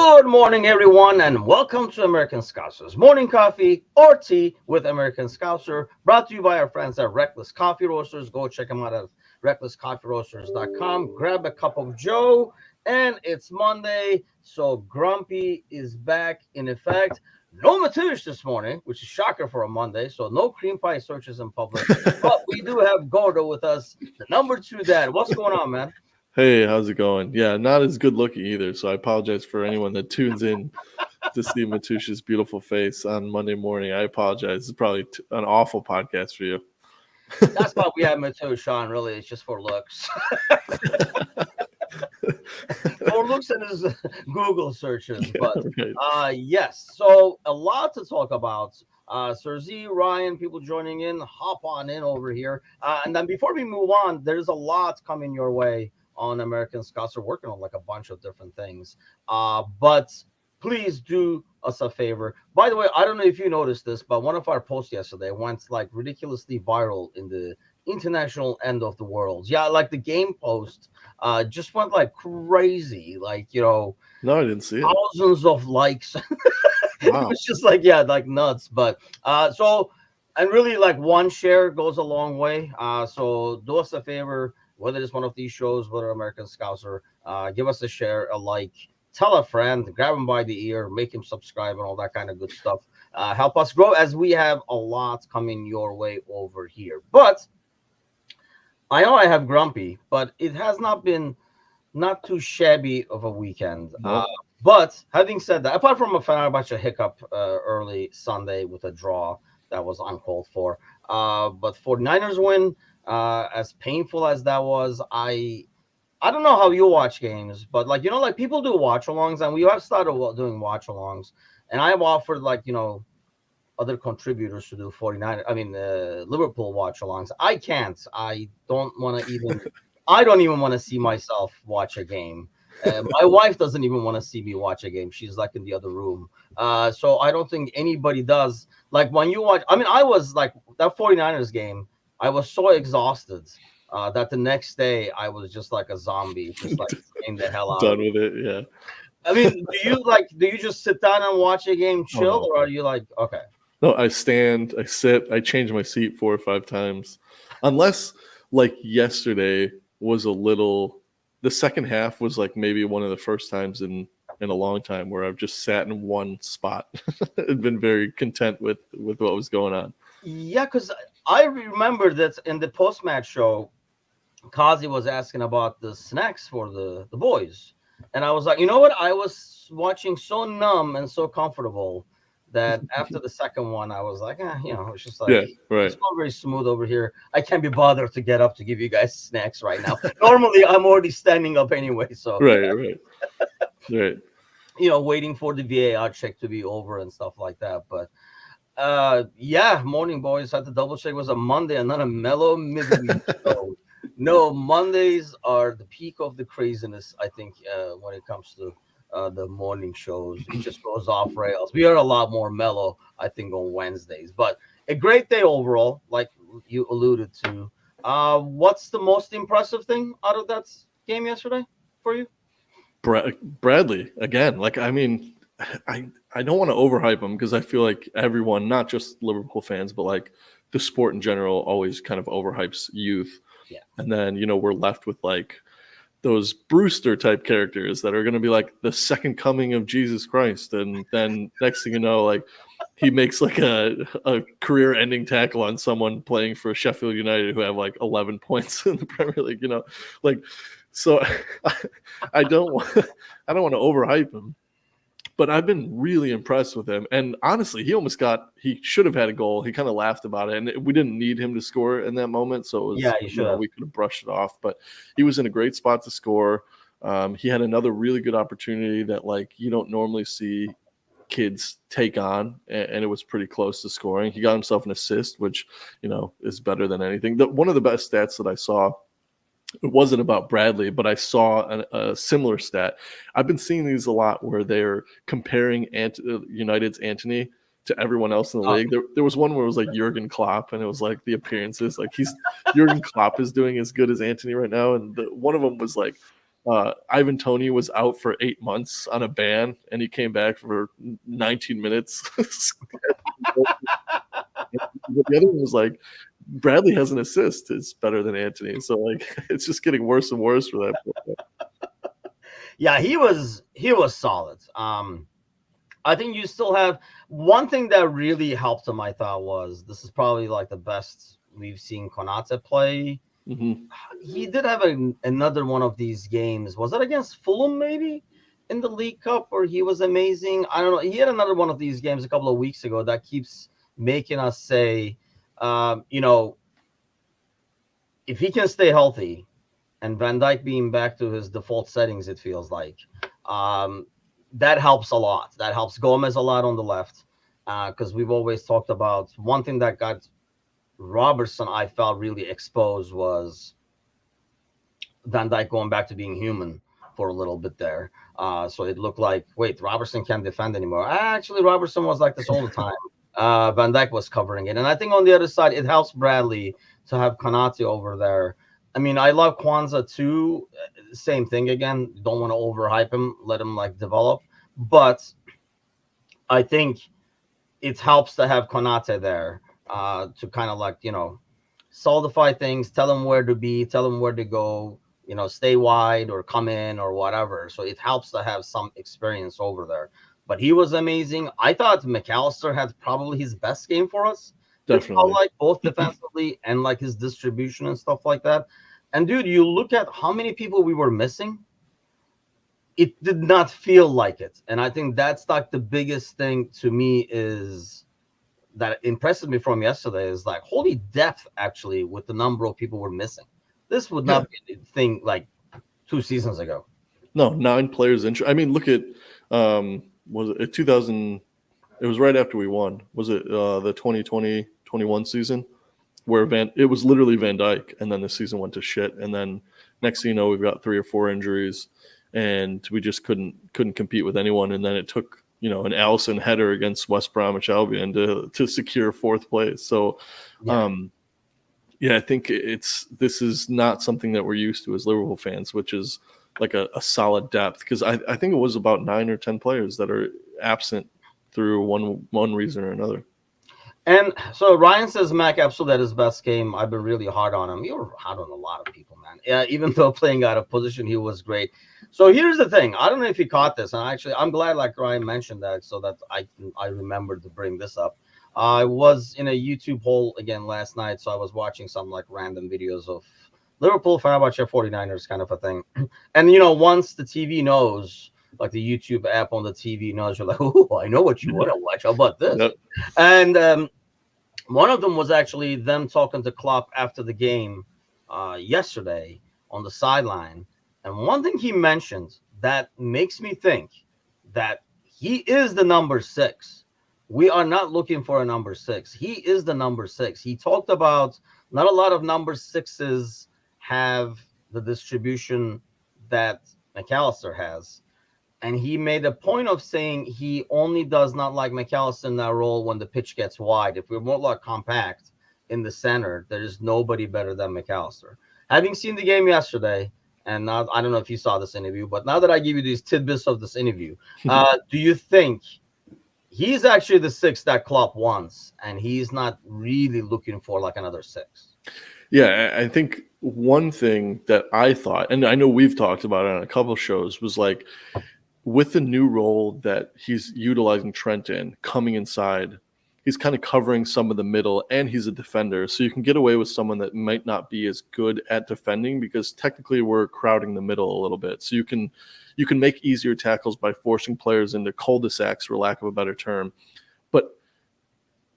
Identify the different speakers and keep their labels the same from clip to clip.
Speaker 1: Good morning, everyone, and welcome to American Scouser's Morning Coffee or Tea with American Scouser, brought to you by our friends at Reckless Coffee Roasters. Go check them out at recklesscoffeeroasters.com. Grab a cup of Joe, and it's Monday, so Grumpy is back in effect. No Matush this morning, which is shocker for a Monday, so no cream pie searches in public. But we do have Gordo with us, the number 2 dad. What's going on, man?
Speaker 2: Hey, how's it going? Yeah, not as good looking either. So I apologize for anyone that tunes in to see Matush's beautiful face on Monday morning. I apologize. It's probably an awful podcast for you.
Speaker 1: That's why we have Matush on, really. It's just for looks. For looks at his Google searches. But
Speaker 2: Right.
Speaker 1: yes, so a lot to talk about. Sir Z, Ryan, people joining in, hop on in over here. And then before we move on, there's a lot coming your way on American Scouts. Are working on like a bunch of different things. But please do us a favor. By the way, I don't know if you noticed this, but one of our posts yesterday went like ridiculously viral in the international end of the world. Yeah, like the game post just went like crazy. Like,
Speaker 2: No, I didn't see it.
Speaker 1: thousands of likes. It
Speaker 2: Wow.
Speaker 1: was just like, yeah, like nuts. But so, and really like one share goes a long way. So do us a favor, whether it's one of these shows, whether American Scouts, or give us a share, a like, tell a friend, grab him by the ear, make him subscribe, and all that kind of good stuff. Help us grow, as we have a lot coming your way over here. But I know I have Grumpy, but it has not been not too shabby of a weekend.
Speaker 2: Nope.
Speaker 1: But having said that, apart from a Fenerbahce hiccup early Sunday with a draw that was uncalled for, but 49ers win, as painful as that was, I don't know how you watch games, but like, like people do watch-alongs, and we have started doing watch-alongs, and I have offered like, other contributors to do Liverpool watch-alongs. I can't. I don't even want to see myself watch a game. My wife doesn't even want to see me watch a game. She's like in the other room. So I don't think anybody does. Like when you watch, I was like that 49ers game, I was so exhausted that the next day I was just like a zombie, just like drained the hell out of
Speaker 2: Done
Speaker 1: it.
Speaker 2: with it. Yeah.
Speaker 1: Do you just sit down and watch a game chill,
Speaker 2: no.
Speaker 1: or are you like, okay?
Speaker 2: No, I stand, I sit, I change my seat 4 or 5 times. Unless like yesterday was the second half was like maybe one of the first times in a long time where I've just sat in one spot and been very content with what was going on.
Speaker 1: Yeah, because I remember that in the post-match show, Kazi was asking about the snacks for the boys. And I was like, you know what? I was watching so numb and so comfortable that after the second one, I was like, it's just like,
Speaker 2: Yeah, right.
Speaker 1: it's not very smooth over here. I can't be bothered to get up to give you guys snacks right now. Normally, I'm already standing up anyway. So,
Speaker 2: Right.
Speaker 1: waiting for the VAR check to be over and stuff like that. But morning, boys. Had to double check. It was a Monday and not a mellow midweek show. No, Mondays are the peak of the craziness, I think, when it comes to the morning shows. It just goes off rails. We are a lot more mellow, I think, on Wednesdays. But a great day overall, like you alluded to. What's the most impressive thing out of that game yesterday for you?
Speaker 2: Bradley, again. Like, I don't want to overhype him because I feel like everyone, not just Liverpool fans, but like the sport in general, always kind of overhypes youth.
Speaker 1: Yeah.
Speaker 2: And then, we're left with like those Brewster type characters that are going to be like the second coming of Jesus Christ. And then next thing you know, like he makes like a career ending tackle on someone playing for Sheffield United who have like 11 points in the Premier League, like, so I don't want to overhype him. But I've been really impressed with him. And honestly, he should have had a goal. He kind of laughed about it. And we didn't need him to score in that moment. So it was, we could have brushed it off. But he was in a great spot to score. He had another really good opportunity that, like, you don't normally see kids take on. And it was pretty close to scoring. He got himself an assist, which, is better than anything. One of the best stats that I saw, it wasn't about Bradley, but I saw a similar stat. I've been seeing these a lot where they're comparing United's Antony to everyone else in the league. There was one where it was like Jurgen Klopp, and it was like the appearances. Like Jurgen Klopp is doing as good as Antony right now. And one of them was like Ivan Toney was out for 8 months on a ban, and he came back for 19 minutes. The other one was like, Bradley has an assist. It's better than Antony. So like, it's just getting worse and worse for that.
Speaker 1: Yeah, he was solid. I think you still have one thing that really helped him. I thought was this is probably like the best we've seen Konate play.
Speaker 2: Mm-hmm.
Speaker 1: He did have another one of these games. Was that against Fulham maybe in the League Cup where he was amazing? I don't know. He had another one of these games a couple of weeks ago that keeps making us say, if he can stay healthy and Van Dijk being back to his default settings, it feels like that helps a lot. That helps Gomez a lot on the left because we've always talked about one thing that got Robertson, I felt really exposed was Van Dijk going back to being human for a little bit there. So it looked like, wait, Robertson can't defend anymore. Actually, Robertson was like this all the time. Van Dijk was covering it. And I think on the other side, it helps Bradley to have Konate over there. I mean, I love Kwanzaa too. Same thing again. Don't want to overhype him. Let him like develop. But I think it helps to have Konate there to kind of like, solidify things, tell him where to be, tell him where to go, stay wide or come in or whatever. So it helps to have some experience over there. But he was amazing. I thought McAllister had probably his best game for us.
Speaker 2: Definitely.
Speaker 1: Like both defensively and like his distribution and stuff like that. And dude, you look at how many people we were missing. It did not feel like it. And I think that's like the biggest thing to me is that impresses me from yesterday is like holy depth actually with the number of people we're missing. This would not be a thing like 2 seasons ago.
Speaker 2: No, 9 players injured. I mean, look at was it 2000? It was right after we won. Was it the 2020-21 season where it was literally Van Dijk, and then the season went to shit, and then next thing you know, we've got 3 or 4 injuries, and we just couldn't compete with anyone, and then it took an Alisson header against West Bromwich Albion to secure 4th place. So, I think this is not something that we're used to as Liverpool fans, which is like a solid depth, because I think it was about 9 or 10 players that are absent through one reason or another.
Speaker 1: And so Ryan says Mac absolutely had his best game. I've been really hard on him. You were hard on a lot of people, man. Yeah, even though playing out of position, he was great. So here's the thing. I don't know if you caught this, and I'm glad like Ryan mentioned that so that I remembered to bring this up. I was in a YouTube hole again last night, so I was watching some like random videos of Liverpool, Fenerbahce, 49ers kind of a thing. And, once the TV knows, like the YouTube app on the TV knows, you're like, oh, I know what you want to watch. How about this? Yep. And one of them was actually them talking to Klopp after the game yesterday on the sideline. And one thing he mentioned that makes me think that he is the number 6. We are not looking for a number 6. He is the number 6. He talked about not a lot of number 6s have the distribution that McAllister has. And he made a point of saying he only does not like McAllister in that role when the pitch gets wide. If we're more like compact in the center, there is nobody better than McAllister. Having seen the game yesterday, and now, I don't know if you saw this interview, but now that I give you these tidbits of this interview, do you think he's actually the 6 that Klopp wants, and he's not really looking for like another 6?
Speaker 2: Yeah, I think one thing that I thought, and I know we've talked about it on a couple of shows, was like with the new role that he's utilizing Trent in, coming inside, he's kind of covering some of the middle, and he's a defender. So you can get away with someone that might not be as good at defending because technically we're crowding the middle a little bit. So you can make easier tackles by forcing players into cul-de-sacs, for lack of a better term. But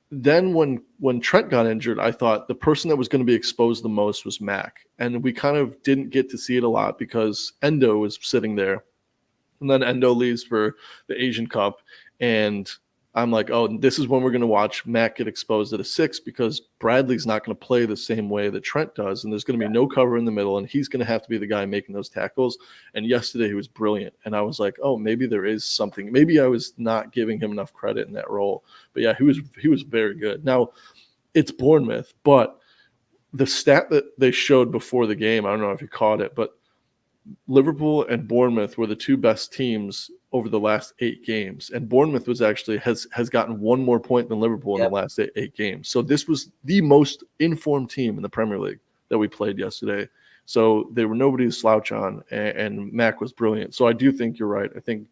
Speaker 2: then when Trent got injured, I thought the person that was going to be exposed the most was Mac. And we kind of didn't get to see it a lot because Endo was sitting there. And then Endo leaves for the Asian Cup. And I'm like, oh, this is when we're going to watch Mac get exposed at a 6 because Bradley's not going to play the same way that Trent does. And there's going to be no cover in the middle. And he's going to have to be the guy making those tackles. And yesterday he was brilliant. And I was like, oh, maybe there is something. Maybe I was not giving him enough credit in that role. But yeah, he was very good. Now, it's Bournemouth, but the stat that they showed before the game, I don't know if you caught it, but Liverpool and Bournemouth were the two best teams over the last 8 games, and Bournemouth was actually has gotten one more point than Liverpool in the last eight games. So this was the most informed team in the Premier League that we played yesterday. So they were nobody to slouch on, and Mac was brilliant. So I do think you're right. I think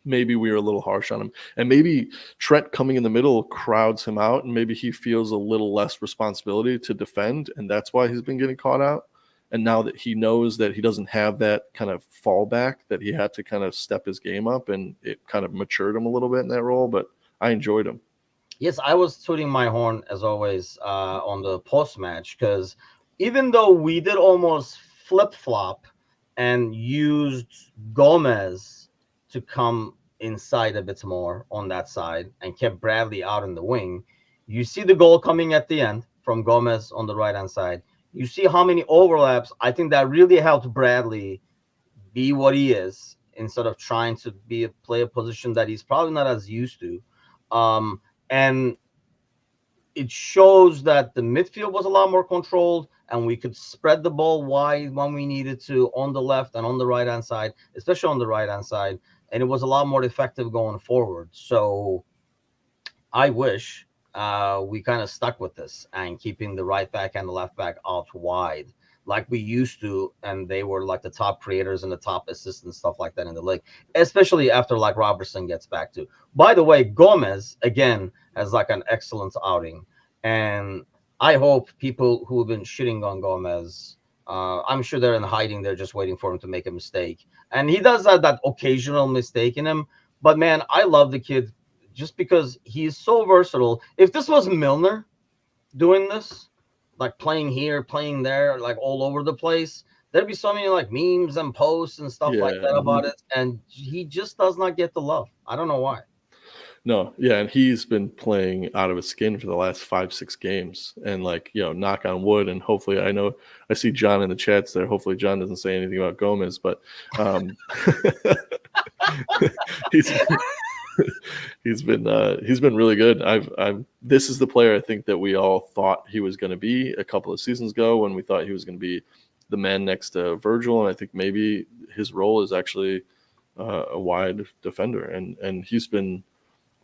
Speaker 2: maybe we were a little harsh on him, and maybe Trent coming in the middle crowds him out, and maybe he feels a little less responsibility to defend, and that's why he's been getting caught out. And now that he knows that he doesn't have that kind of fallback, that he had to kind of step his game up, and it kind of matured him a little bit in that role. But I enjoyed him.
Speaker 1: Yes, I was tooting my horn as always on the post match, because even though we did almost flip flop and used Gomez to come inside a bit more on that side and kept Bradley out in the wing, you see the goal coming at the end from Gomez on the right hand side. You see how many overlaps. I think that really helped Bradley be what he is, instead of trying to play a position that he's probably not as used to. And it shows that the midfield was a lot more controlled, and we could spread the ball wide when we needed to on the left and on the right hand side, especially on the right hand side. And it was a lot more effective going forward. So I wish we kind of stuck with this and keeping the right back and the left back out wide like we used to, and they were like the top creators and the top assists and stuff like that in the league, especially after like Robertson gets back to. By the way, Gomez again has like an excellent outing, and I hope people who have been shitting on Gomez, I'm sure they're in hiding. They're just waiting for him to make a mistake, and he does have that occasional mistake in him. But man, I love the kid just because he's so versatile. If this was Milner doing this, like playing here, playing there, like all over the place, there'd be so many like memes and posts and stuff like that about it. And he just does not get the love. I don't know why.
Speaker 2: No, yeah, and he's been playing out of his skin for the last 5-6 games, and like, you know, knock on wood, and hopefully, I see John in the chats there. Hopefully, John doesn't say anything about Gomez, but he's been really good. This is the player I think that we all thought he was going to be a couple of seasons ago, when we thought he was going to be the man next to Virgil, and I think maybe his role is actually a wide defender, and he's been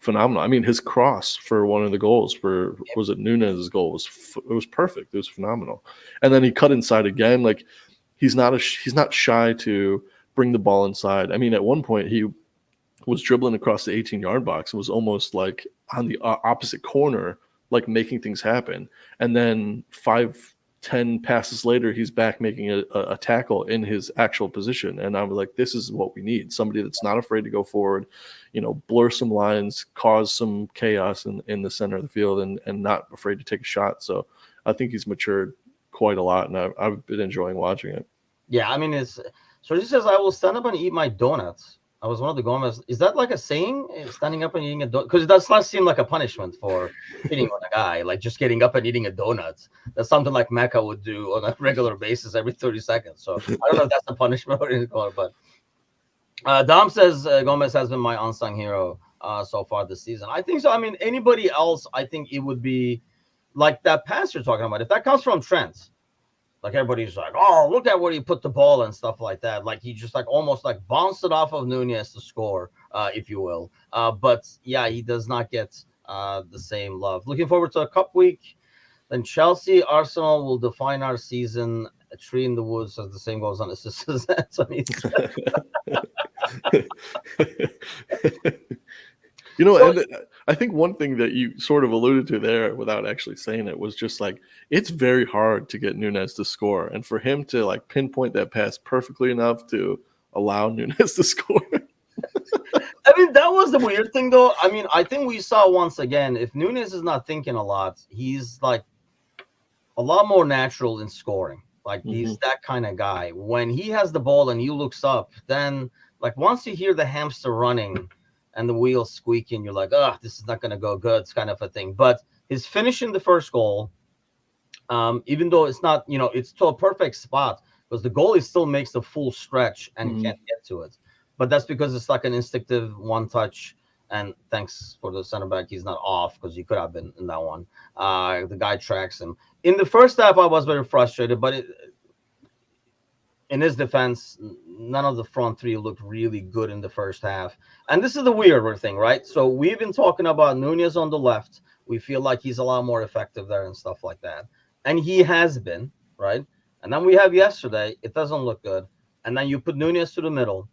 Speaker 2: phenomenal. I mean, his cross for one of the goals was it Nunez's goal it was perfect. It was phenomenal. And then he cut inside again. Like, he's not shy to bring the ball inside. I mean, at one point he was dribbling across the 18-yard box and was almost like on the opposite corner, like making things happen. And then 5-10 passes later, he's back making a tackle in his actual position. And I was like, this is what we need. Somebody that's not afraid to go forward, blur some lines, cause some chaos in the center of the field, and not afraid to take a shot. So I think he's matured quite a lot, and I've been enjoying watching it.
Speaker 1: Yeah, I mean, so he says, I will stand up and eat my donuts. I was one of the Gomez. Is that like a saying, standing up and eating a donut? Because it does not seem like a punishment for hitting on a guy, like just getting up and eating a donut. That's something like Mecca would do on a regular basis every 30 seconds. So I don't know if that's a punishment or anything, but Dom says Gomez has been my unsung hero so far this season. I think so. I mean, anybody else, I think it would be like that pass you're talking about. If that comes from Trent, like everybody's like, oh, look at where he put the ball and stuff like that. Like he just like almost like bounced it off of Nunez to score, if you will. But yeah, he does not get the same love. Looking forward to a cup week. Then Chelsea, Arsenal will define our season. A tree in the woods, as the same goes on assists as Anthony.
Speaker 2: And I think one thing that you sort of alluded to there without actually saying it was just like, it's very hard to get Nunez to score. And for him to like pinpoint that pass perfectly enough to allow Nunez to score.
Speaker 1: I mean, that was the weird thing, though. I mean, I think we saw once again, if Nunez is not thinking a lot, he's like a lot more natural in scoring. Like he's that kind of guy. When he has the ball and he looks up, then like once you hear the hamster running and the wheels squeaking, you're like, oh, this is not going to go good. It's kind of a thing. But his finish in the first goal, even though it's not, it's to a perfect spot, because the goalie still makes the full stretch and can't get to it. But that's because it's like an instinctive one touch. And thanks for the center back. He's not off, because he could have been in that one. The guy tracks him. In the first half, I was very frustrated, but in his defense, none of the front three looked really good in the first half. And this is the weirder thing, right? So we've been talking about Nunez on the left. We feel like he's a lot more effective there and stuff like that. And he has been, right? And then we have yesterday, it doesn't look good. And then you put Nunez to the middle.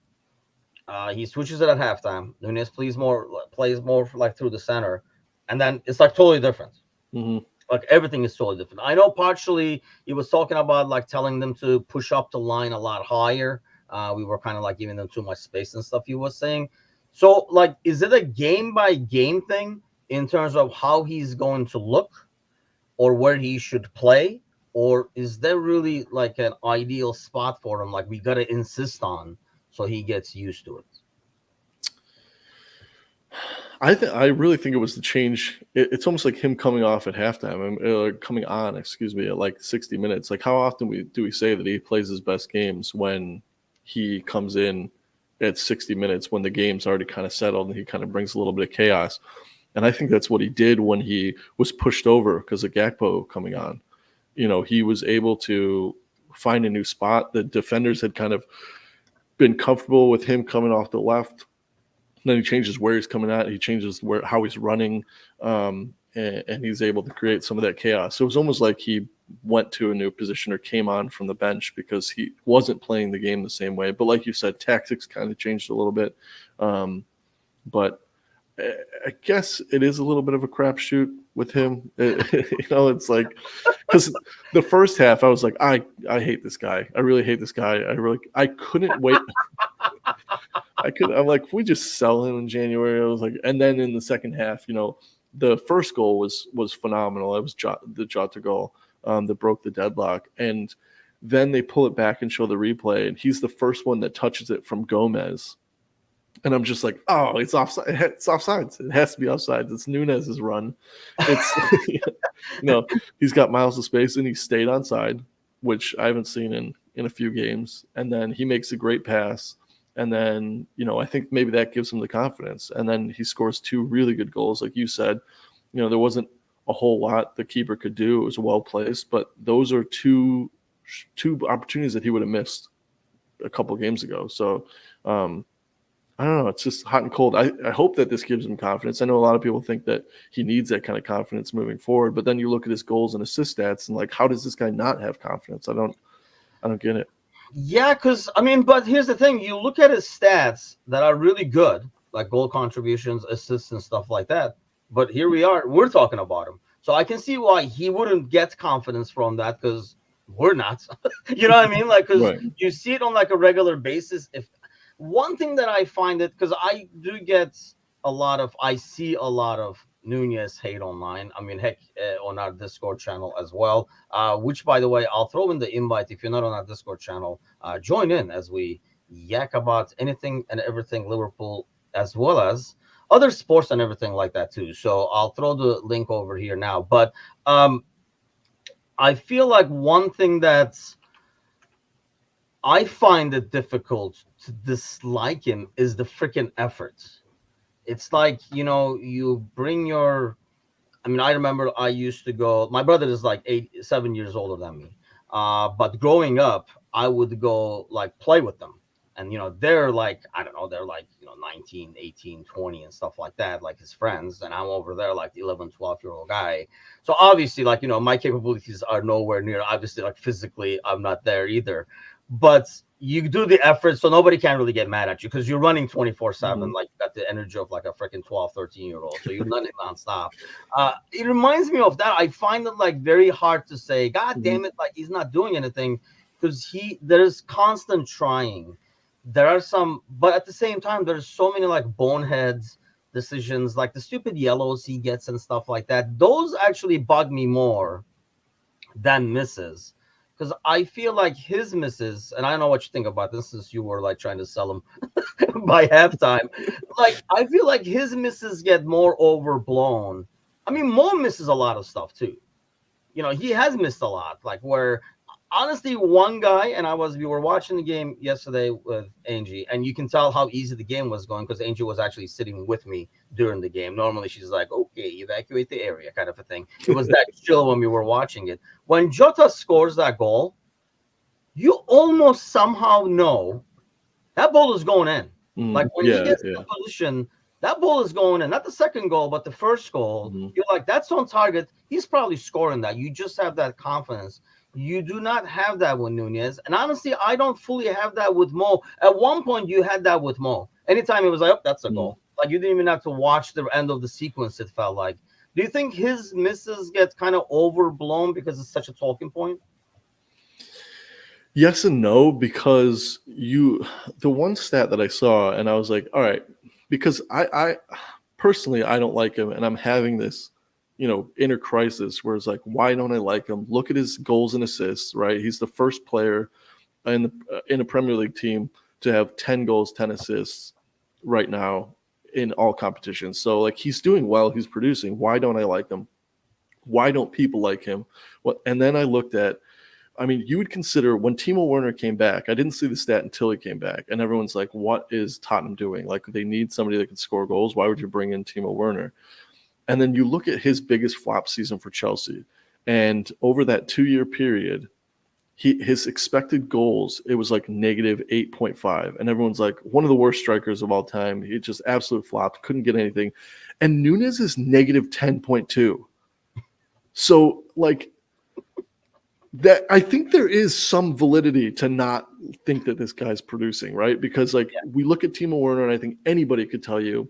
Speaker 1: He switches it at halftime. Nunez plays more like through the center. And then it's like totally different.
Speaker 2: Mm-hmm.
Speaker 1: Like everything is totally different. I know partially he was talking about like telling them to push up the line a lot higher. We were kind of like giving them too much space and stuff he was saying. So like, is it a game by game thing in terms of how he's going to look or where he should play? Or is there really like an ideal spot for him? Like we got to insist on so he gets used to it.
Speaker 2: I really think it was the change. It's almost like him coming off at halftime, coming on, excuse me, at like 60 minutes. Like how often do we say that he plays his best games when he comes in at 60 minutes when the game's already kind of settled and he kind of brings a little bit of chaos. And I think that's what he did when he was pushed over because of Gakpo coming on. You know, he was able to find a new spot. The defenders had kind of been comfortable with him coming off the left. And then he changes where he's coming at. He changes how he's running, and he's able to create some of that chaos. So it was almost like he went to a new position or came on from the bench because he wasn't playing the game the same way. But like you said, tactics kind of changed a little bit. But I guess it is a little bit of a crapshoot with him. It's like because the first half I was like, I hate this guy. I really hate this guy. I couldn't wait. I'm like, can we just sell him in January? I was like, and then in the second half, the first goal was phenomenal. It was the Jota goal that broke the deadlock. And then they pull it back and show the replay. And he's the first one that touches it from Gomez. And I'm just like, oh, it's offside. It's offsides. It has to be offsides. It's Nunez's run. It's, he's got miles of space and he stayed onside, which I haven't seen in a few games. And then he makes a great pass. And then, I think maybe that gives him the confidence. And then he scores two really good goals. Like you said, there wasn't a whole lot the keeper could do. It was well placed, but those are two opportunities that he would have missed a couple games ago. So I don't know. It's just hot and cold. I hope that this gives him confidence. I know a lot of people think that he needs that kind of confidence moving forward, but then you look at his goals and assist stats and like, how does this guy not have confidence? I don't get it.
Speaker 1: Yeah, but here's the thing. You look at his stats that are really good, like goal contributions, assists, and stuff like that. But here we're talking about him. So I can see why he wouldn't get confidence from that because we're not. You know what I mean? Like, because
Speaker 2: right.
Speaker 1: You see it on like a regular basis. If one thing that I find it, because I see a lot of Nunez hate online. I mean, heck, on our Discord channel as well, which, by the way, I'll throw in the invite. If you're not on our Discord channel, join in as we yak about anything and everything Liverpool, as well as other sports and everything like that too. So I'll throw the link over here now. But I feel like one thing that's I find it difficult to dislike him is the freaking efforts. It's like, you bring I remember I used to go, my brother is like 7 years older than me. But growing up, I would go like play with them. And, they're like, I don't know, they're like, 19, 18, 20 and stuff like that, like his friends. And I'm over there like 11, 12-year-old guy. So obviously, like, my capabilities are nowhere near, obviously, like physically, I'm not there either. But you do the effort, so nobody can really get mad at you because you're running 24/7.
Speaker 2: Mm-hmm.
Speaker 1: Like, you got the energy of like a freaking 12, 13-year-old. So you're running nonstop. It reminds me of that. I find it like very hard to say, God damn it, like he's not doing anything because there's constant trying. There are some, but at the same time, there's so many like boneheads decisions, like the stupid yellows he gets and stuff like that. Those actually bug me more than misses. Because I feel like his misses, and I don't know what you think about this, since you were like trying to sell him by halftime. Like, I feel like his misses get more overblown. I mean, Mo misses a lot of stuff too. He has missed a lot. Like, where honestly, one guy, and we were watching the game yesterday with Angie, and you can tell how easy the game was going because Angie was actually sitting with me during the game. Normally, she's like, okay, evacuate the area kind of a thing. It was that chill when we were watching it. When Jota scores that goal, you almost somehow know that ball is going in. Like when he
Speaker 2: Yeah,
Speaker 1: gets in
Speaker 2: yeah.
Speaker 1: the position, that ball is going in. Not the second goal, but the first goal.
Speaker 2: Mhm.
Speaker 1: You're like, that's on target. He's probably scoring that. You just have that confidence. You do not have that with Nunez. And honestly, I don't fully have that with Mo. At one point, you had that with Mo. Anytime it was like, oh, that's a
Speaker 2: Mhm.
Speaker 1: goal. Like you didn't even have to watch the end of the sequence, it felt like. Do you think his misses get kind of overblown because it's such a talking point?
Speaker 2: Yes and no, because the one stat that I saw and I was like, all right, because I personally I don't like him and I'm having this, inner crisis where it's like, why don't I like him? Look at his goals and assists, right? He's the first player in a Premier League team to have 10 goals, 10 assists right now in all competitions. So like he's doing well, he's producing. Why don't I like him? Why don't people like him? Well, and then I looked at, I mean, you would consider when Timo Werner came back, I didn't see the stat until he came back. And everyone's like, what is Tottenham doing? Like, they need somebody that can score goals. Why would you bring in Timo Werner? And then you look at his biggest flop season for Chelsea. And over that 2-year period, his expected goals, it was like negative 8.5. And everyone's like, one of the worst strikers of all time. He just absolute flopped, couldn't get anything. And Nunes is negative 10.2. So, like, that I think there is some validity to not think that this guy's producing, right? Because like we look at Timo Werner, and I think anybody could tell you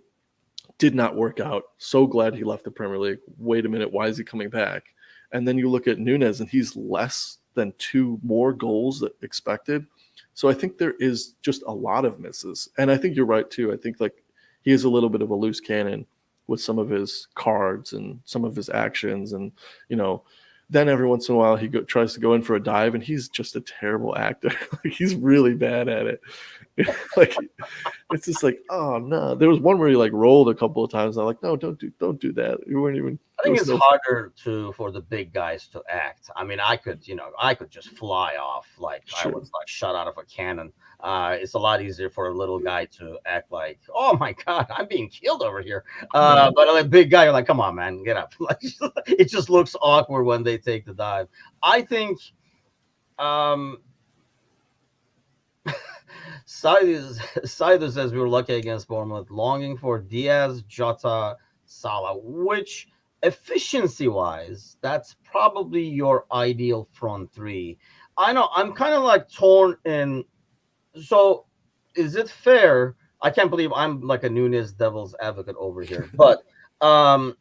Speaker 2: did not work out. So glad he left the Premier League. Wait a minute, why is he coming back? And then you look at Nunes, and he's less than 2 more goals that expected. So I think there is just a lot of misses, and I think you're right too. I think like he is a little bit of a loose cannon with some of his cards and some of his actions, and you know then every once in a while he tries to go in for a dive, and he's just a terrible actor. Like he's really bad at it. Like it's just like, oh no. There was one where he like rolled a couple of times. I'm like, no, don't do that. You weren't even.
Speaker 1: I
Speaker 2: There
Speaker 1: think
Speaker 2: was
Speaker 1: it's
Speaker 2: no.
Speaker 1: harder for the big guys to act. I mean, I could just fly off like I
Speaker 2: Sure.
Speaker 1: was like shot out of a cannon. It's a lot easier for a little guy to act like, oh my god, I'm being killed over here.
Speaker 2: Right.
Speaker 1: But a big guy, you're like, come on, man, get up. Like it just looks awkward when they take the dive. I think um Sidus says we were lucky against Bournemouth, longing for Diaz, Jota, Salah, which efficiency wise, that's probably your ideal front three. I know I'm kind of like torn in. So, is it fair? I can't believe I'm like a Nunes devil's advocate over here, but um,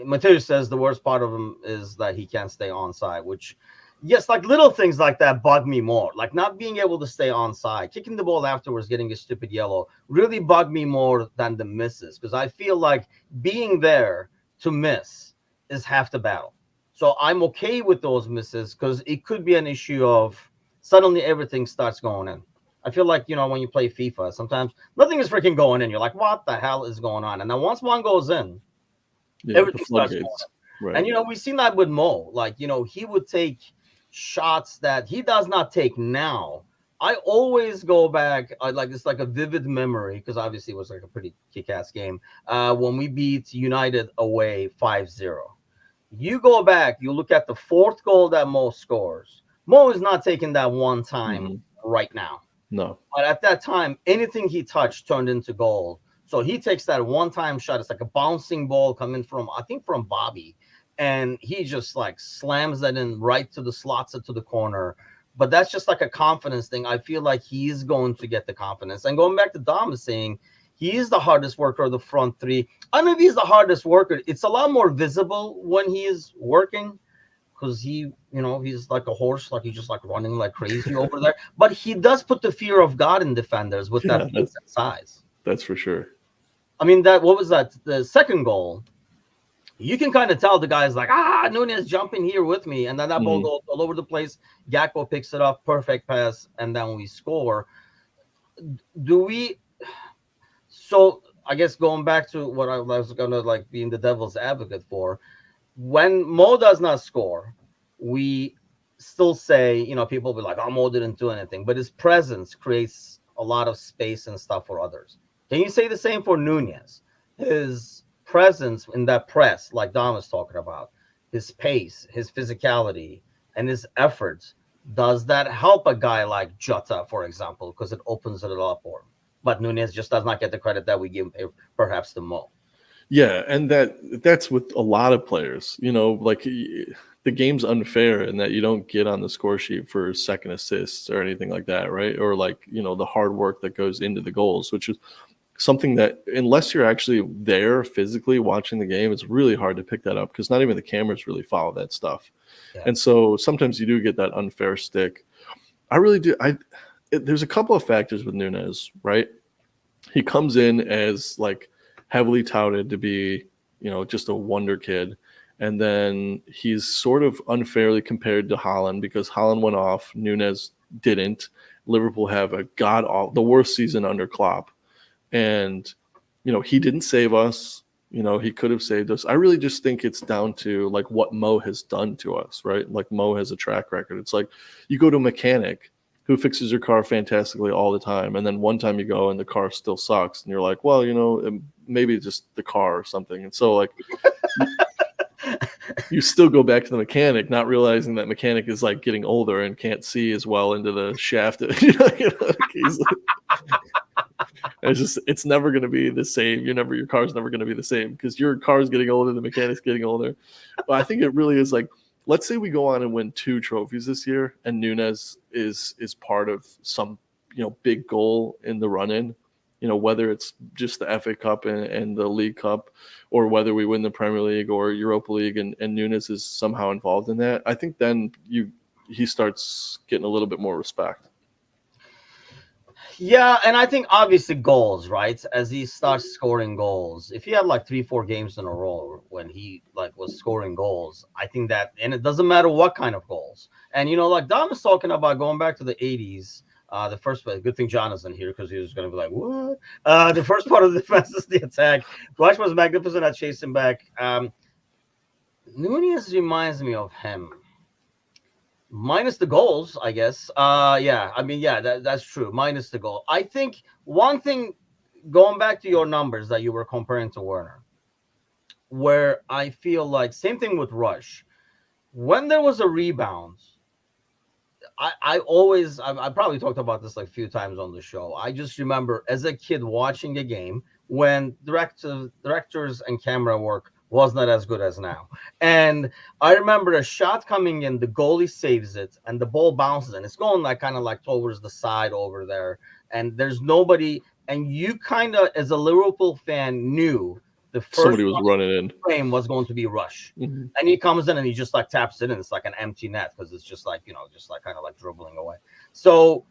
Speaker 1: Mateo says the worst part of him is that he can't stay on side, which, yes, like little things like that bug me more. Like not being able to stay on side, kicking the ball afterwards, getting a stupid yellow, really bug me more than the misses because I feel like being there to miss is half the battle. So I'm okay with those misses because it could be an issue of suddenly everything starts going in. I feel like, when you play FIFA, sometimes nothing is freaking going in. You're like, what the hell is going on? And then once one goes in,
Speaker 2: Yeah, the
Speaker 1: everything starts going
Speaker 2: floodgates.
Speaker 1: up.
Speaker 2: Right.
Speaker 1: And we've seen that with Mo. Like, he would take shots that he does not take now. I always go back, like it's like a vivid memory because obviously it was like a pretty kick-ass game. When we beat United away 5-0. You go back, you look at the fourth goal that Mo scores. Mo is not taking that one time
Speaker 2: Hmm.
Speaker 1: right now.
Speaker 2: No.
Speaker 1: But at that time, anything he touched turned into gold. So he takes that one-time shot. It's like a bouncing ball coming from, I think, from Bobby, and he just like slams that in right to the slots it to the corner. But that's just like a confidence thing. I feel like he's going to get the confidence. And going back to Dom is saying, he is the hardest worker of the front three. I don't know if he's the hardest worker. It's a lot more visible when he is working because he's like a horse, like he's just like running like crazy over there. But he does put the fear of God in defenders with that
Speaker 2: Yeah,
Speaker 1: pace and size.
Speaker 2: that's for sure.
Speaker 1: I mean, that what was that? The second goal, you can kind of tell the guy's like, Nunez jumping here with me, and then that ball
Speaker 2: Hmm.
Speaker 1: goes all over the place. Gakpo picks it up, perfect pass, and then we score. Do we? So I guess going back to what I was gonna like being the devil's advocate for, when Mo does not score, we still say, people will be like, oh, Mo didn't do anything, but his presence creates a lot of space and stuff for others. Can you say the same for Nunez? His presence in that press, like Dom was talking about, his pace, his physicality, and his efforts Does that help a guy like Jota, for example, because it opens it up for him? But Nunez just does not get the credit that we give perhaps to Mo.
Speaker 2: Yeah, and that's with a lot of players. Like the game's unfair in that you don't get on the score sheet for second assists or anything like that, right? Or like, the hard work that goes into the goals, which is something that unless you're actually there physically watching the game, it's really hard to pick that up because not even the cameras really follow that stuff.
Speaker 1: Yeah.
Speaker 2: And so sometimes you do get that unfair stick. I really do. There's a couple of factors with Nunez, right? He comes in as like heavily touted to be, just a wonder kid. And then he's sort of unfairly compared to Haaland because Haaland went off, Nunez didn't. Liverpool have the worst season under Klopp. And, he didn't save us. He could have saved us. I really just think it's down to like what Mo has done to us, right? Like Mo has a track record. It's like you go to a mechanic who fixes your car fantastically all the time. And then one time you go and the car still sucks. And you're like, well, maybe it's just the car or something. And so like you still go back to the mechanic, not realizing that mechanic is like getting older and can't see as well into the shaft. It's never going to be the same. Your car's never going to be the same because your car's getting older, the mechanic's getting older. But I think it really is like, let's say we go on and win 2 trophies this year and Nunez is part of some, big goal in the run-in, whether it's just the FA Cup and the League Cup or whether we win the Premier League or Europa League and Nunez is somehow involved in that. I think then he starts getting a little bit more respect.
Speaker 1: Yeah, and I think obviously goals, right? As he starts scoring goals, if he had like 3-4 games in a row when he like was scoring goals, I think that, and it doesn't matter what kind of goals. And like Don was talking about going back to the 80s. The first, good thing John isn't here because he was going to be like, what? The first part of the defense is the attack. Rush was magnificent at chasing back. Nunez reminds me of him. Minus the goals, I guess. Yeah, I mean, yeah, that's true. Minus the goal. I think one thing, going back to your numbers that you were comparing to Werner, where I feel like same thing with Rush. When there was a rebound, I probably talked about this like a few times on the show. I just remember as a kid watching a game when directors and camera work was not as good as now. And I remember a shot coming in, the goalie saves it, and the ball bounces, and it's going like kind of like towards the side over there, and there's nobody, and you kind of, as a Liverpool fan, knew the first
Speaker 2: somebody was running in
Speaker 1: frame was going to be Rush. Mm-hmm. And he comes in and he just like taps it in. It's like an empty net because it's just like, just like kind of like dribbling away. So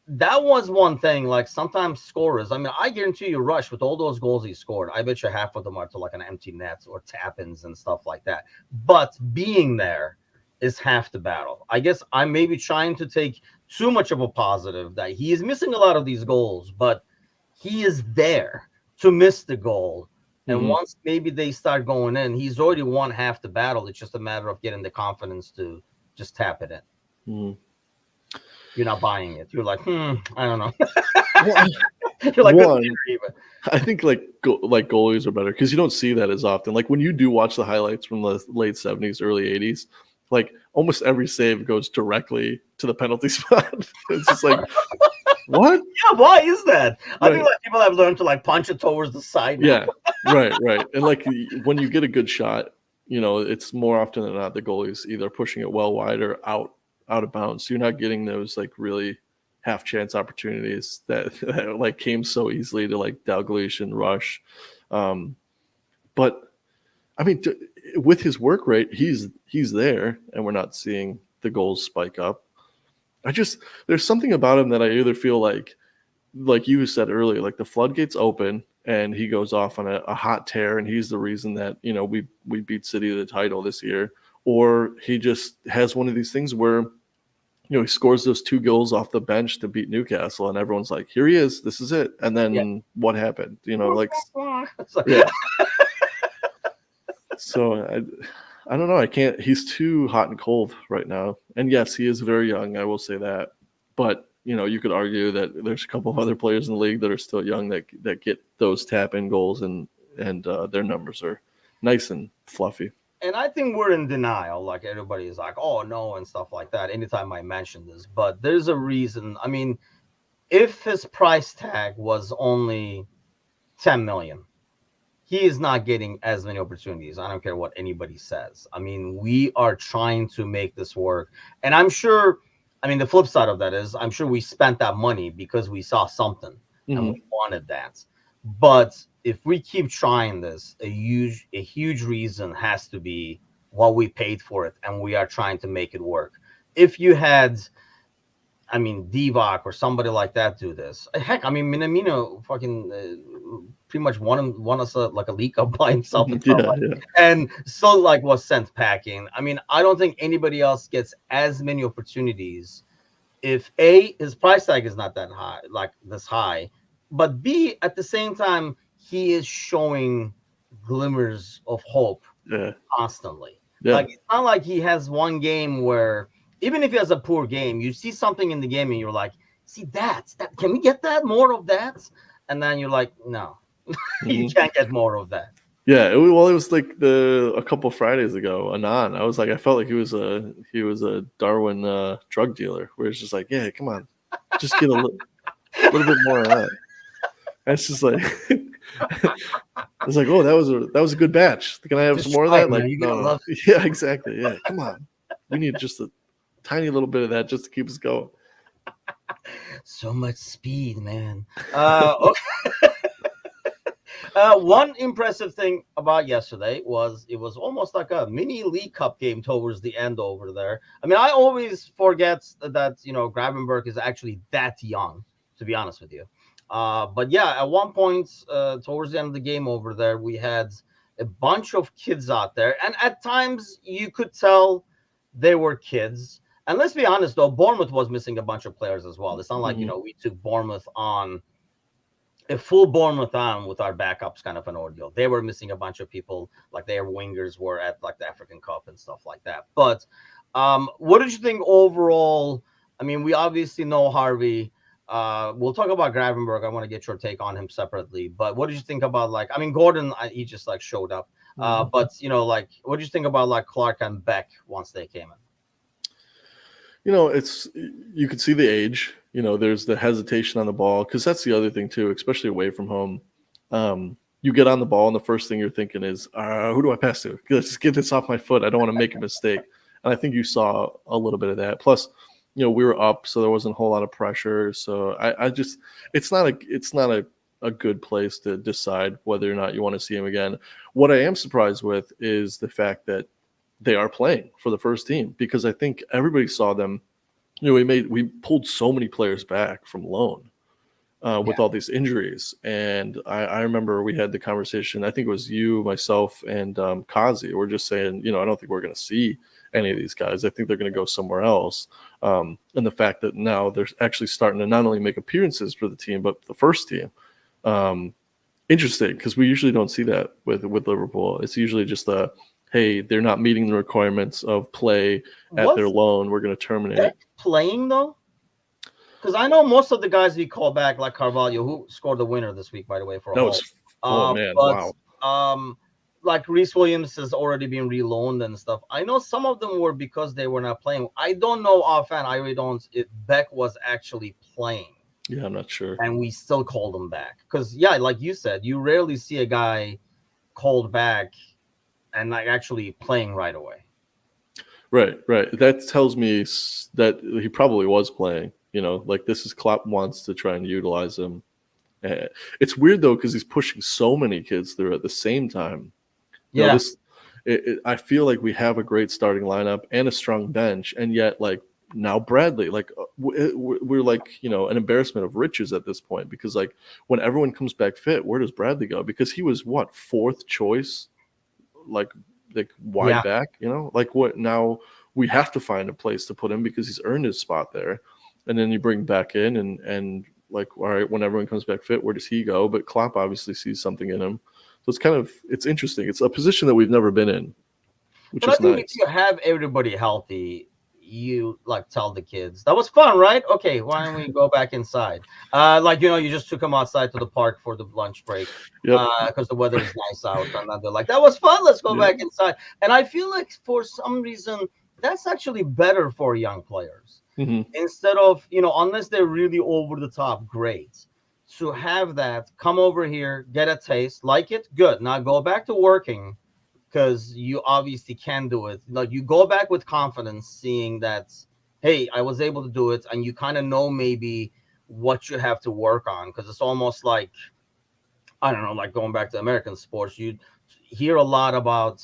Speaker 1: that was one thing. Like sometimes scorers, I mean, I guarantee you Rush with all those goals he scored, I bet you half of them are to like an empty net or tap-ins and stuff like that. But being there is half the battle. I guess I'm maybe trying to take too much of a positive that he is missing a lot of these goals, but he is there to miss the goal. And once maybe they start going in, he's already won half the battle. It's just a matter of getting the confidence to just tap it in. You're not buying it. You're like, I don't know. You're like,
Speaker 2: I think like goalies are better because you don't see that as often. Like when you do watch the highlights from the late 70s, early 80s, like almost every save goes directly to the penalty spot. It's just like, what?
Speaker 1: Yeah, why is that? I think like people have learned to like punch it towards the side now.
Speaker 2: Yeah, right. And like when you get a good shot, it's more often than not the goalie's either pushing it well wide or out of bounds. So you're not getting those like really half chance opportunities that like came so easily to like Dalglish and Rush. But I mean, with his work rate, he's there, and we're not seeing the goals spike up. There's something about him that I either feel like you said earlier, like the floodgates open and he goes off on a hot tear and he's the reason that, we beat City to the title this year, or he just has one of these things where, he scores those 2 goals off the bench to beat Newcastle and everyone's like, here he is, this is it. And then what happened? Yeah. So I don't know. He's too hot and cold right now. And yes, he is very young. I will say that. But, you could argue that there's a couple of other players in the league that are still young that get those tap-in goals and their numbers are nice and fluffy.
Speaker 1: and I think we're in denial. Like everybody is like, "Oh no," and stuff like that. Anytime I mention this, but there's a reason. I mean, if his price tag was only 10 million, he is not getting as many opportunities. I don't care what anybody says. I mean, we are trying to make this work. And I'm sure, I mean, the flip side of that is I'm sure we spent that money because we saw something and we wanted that. But if we keep trying this, a huge reason has to be what we paid for it and we are trying to make it work. If you had, I mean, Divock or somebody like that do this. Heck, I mean, Minamino fucking pretty much won us like a league cup by himself and stuff
Speaker 2: Yeah,
Speaker 1: like,
Speaker 2: yeah.
Speaker 1: and still like was sent packing. I mean, I don't think anybody else gets as many opportunities if A, his price tag is not that high, like this high, but B, at the same time, he is showing glimmers of hope
Speaker 2: Yeah.
Speaker 1: constantly.
Speaker 2: Yeah.
Speaker 1: Like it's not like he has one game where even if he has a poor game, you see something in the game and you're like, see that can we get that more of that? And then you're like, no, you can't get more of that.
Speaker 2: Yeah, well, it was like a couple Fridays ago. Anon, I was like, I felt like he was a Darwin drug dealer, where it's just like, yeah, come on, just get a little bit more of that. And it's just like, it's like, oh, that was a good batch. Can I have
Speaker 1: Just
Speaker 2: some more of
Speaker 1: try
Speaker 2: that?
Speaker 1: it, man.
Speaker 2: Like,
Speaker 1: You're
Speaker 2: no,
Speaker 1: gonna
Speaker 2: no.
Speaker 1: love it.
Speaker 2: Yeah, exactly. Yeah, come on, we need just a tiny little bit of that just to keep us going.
Speaker 1: So much speed, man. One impressive thing about yesterday was it was almost like a mini League Cup game towards the end over there. I mean, I always forget that Gravenberg is actually that young, to be honest with you. But yeah, at one point towards the end of the game over there, we had a bunch of kids out there, and at times you could tell they were kids. And let's be honest, though, Bournemouth was missing a bunch of players as well. It's not like we took Bournemouth on a full Bournemouth on with our backups kind of an ordeal. They were missing a bunch of people, like their wingers were at like the African Cup and stuff like that. But what did you think overall? I mean, we obviously know Harvey. We'll talk about Gravenberg. I want to get your take on him separately. But what did you think about I mean, Gordon? He just like showed up. But like, what did you think about like Clark and Beck once they came in?
Speaker 2: It's you could see the age. There's the hesitation on the ball because that's the other thing too, especially away from home. You get on the ball and the first thing you're thinking is, who do I pass to? Let's get this off my foot. I don't want to make a mistake. And I think you saw a little bit of that. Plus, we were up, so there wasn't a whole lot of pressure. So I just, it's not a good place to decide whether or not you want to see him again. What I am surprised with is the fact that they are playing for the first team, because I think everybody saw them. We pulled so many players back from loan with all these injuries, and I remember we had the conversation. I think it was you, myself, and Kazi. We're just saying, I don't think we're going to see any of these guys. I think they're going to go somewhere else. And the fact that now they're actually starting to not only make appearances for the team, but the first team. Interesting, because we usually don't see that with Liverpool. It's usually just hey, they're not meeting the requirements of play at their loan. We're going to terminate it.
Speaker 1: Playing though? Because I know most of the guys we call back, like Carvalho, who scored the winner this week, by the way, for a
Speaker 2: oh man,
Speaker 1: but,
Speaker 2: wow.
Speaker 1: Like Reece Williams has already been reloaned and stuff. I know some of them were because they were not playing. I don't know offhand. I really don't. If Beck was actually playing.
Speaker 2: Yeah, I'm not sure.
Speaker 1: And we still called him back because, yeah, like you said, you rarely see a guy called back and like actually playing right away.
Speaker 2: Right. That tells me that he probably was playing. Like this is Klopp wants to try and utilize him. It's weird though because he's pushing so many kids through at the same time. I feel like we have a great starting lineup and a strong bench, and yet like now Bradley, like we're like an embarrassment of riches at this point, because like when everyone comes back fit, where does Bradley go? Because he was fourth choice, like wide back, like what now we have to find a place to put him because he's earned his spot there. And then you bring back in and like, all right, when everyone comes back fit, where does he go? But Klopp obviously sees something in him. So it's interesting. It's a position that we've never been in, which is nice.
Speaker 1: If you have everybody healthy, you like tell the kids that was fun, right? Okay, why don't we go back inside? Like you just took them outside to the park for the lunch break,
Speaker 2: Yep.
Speaker 1: because the weather is nice out, and then they're like, that was fun. Let's go
Speaker 2: Yeah.
Speaker 1: back inside. And I feel like for some reason that's actually better for young players
Speaker 2: Hmm.
Speaker 1: instead of unless they're really over the top great, to have that come over here, get a taste, like it, good. Now go back to working because you obviously can do it. Like you go back with confidence, seeing that, hey, I was able to do it, and you kind of know maybe what you have to work on. Because it's almost like, I don't know, like going back to American sports, you hear a lot about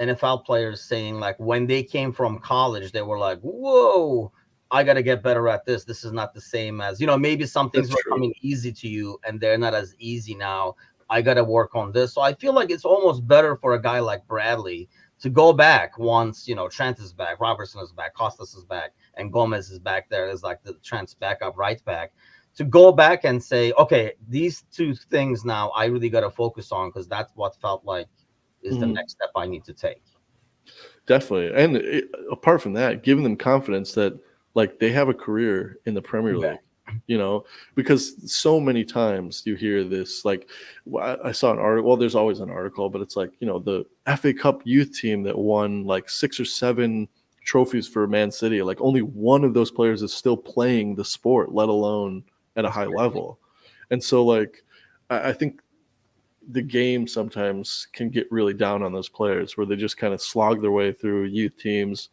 Speaker 1: NFL players saying like when they came from college, they were like, whoa, I got to get better at this. This is not the same as, maybe some things
Speaker 2: That's
Speaker 1: were
Speaker 2: true.
Speaker 1: coming easy to you and they're not as easy now. I got to work on this. So I feel like it's almost better for a guy like Bradley to go back once, Trent is back, Robertson is back, Costas is back, and Gomez is back there as like the Trent's backup right back, to go back and say, okay, these two things now I really got to focus on because that's what felt like is the
Speaker 2: Mhm.
Speaker 1: next step I need to take.
Speaker 2: Definitely. And apart from that, giving them confidence that like they have a career in the Premier
Speaker 1: Yeah.
Speaker 2: League, because so many times you hear this, like I saw an article, well, there's always an article, but it's like, the FA Cup youth team that won like 6 or 7 trophies for Man City, like only one of those players is still playing the sport, let alone at a
Speaker 1: That's
Speaker 2: high
Speaker 1: crazy.
Speaker 2: level. And so like, I think the game sometimes can get really down on those players where they just kind of slog their way through youth teams.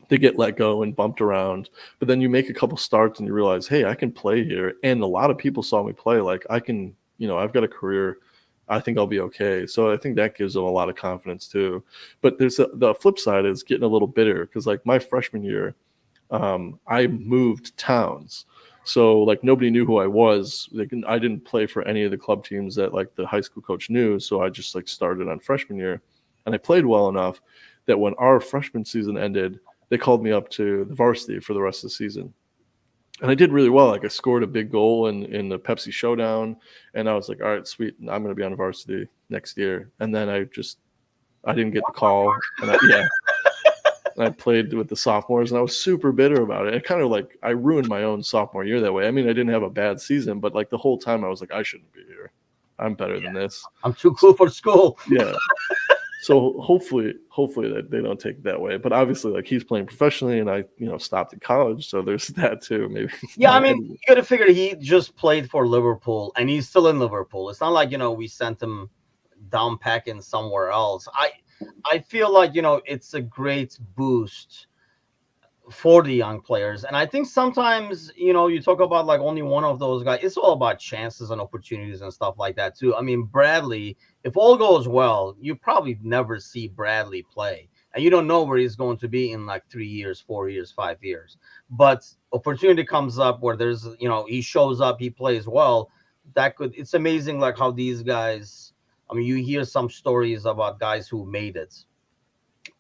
Speaker 2: They get let go and bumped around, but then you make a couple starts and you realize, hey, I can play here. And a lot of people saw me play. Like I can, I've got a career. I think I'll be okay. So I think that gives them a lot of confidence too. But the flip side is getting a little bitter because like my freshman year, I moved towns. So like nobody knew who I was. I didn't play for any of the club teams that like the high school coach knew. So I just like started on freshman year, and I played well enough that when our freshman season ended, they called me up to the varsity for the rest of the season. And I did really well. Like I scored a big goal in the Pepsi Showdown, and I was like, all right, sweet, I'm going to be on varsity next year. And then I didn't get the call, and I played with the sophomores, and I was super bitter about it. It kind of like I ruined my own sophomore year that way. I mean, I didn't have a bad season, but like the whole time I was like, I shouldn't be here. I'm better than this.
Speaker 1: I'm too cool for school.
Speaker 2: Yeah. So hopefully that they don't take it that way. But obviously, like he's playing professionally, and I stopped at college, so there's that too. Maybe
Speaker 1: Yeah,
Speaker 2: my
Speaker 1: I mean,
Speaker 2: head.
Speaker 1: you got to figure he just played for Liverpool and he's still in Liverpool. It's not like, we sent him down packing somewhere else. I feel like, it's a great boost for the young players. And I think sometimes, you talk about like only one of those guys. It's all about chances and opportunities and stuff like that too. I mean, Bradley, if all goes well, you probably never see Bradley play. And you don't know where he's going to be in like 3 years, 4 years, 5 years. But opportunity comes up where there's, he shows up, he plays well. It's amazing like how these guys, I mean, you hear some stories about guys who made it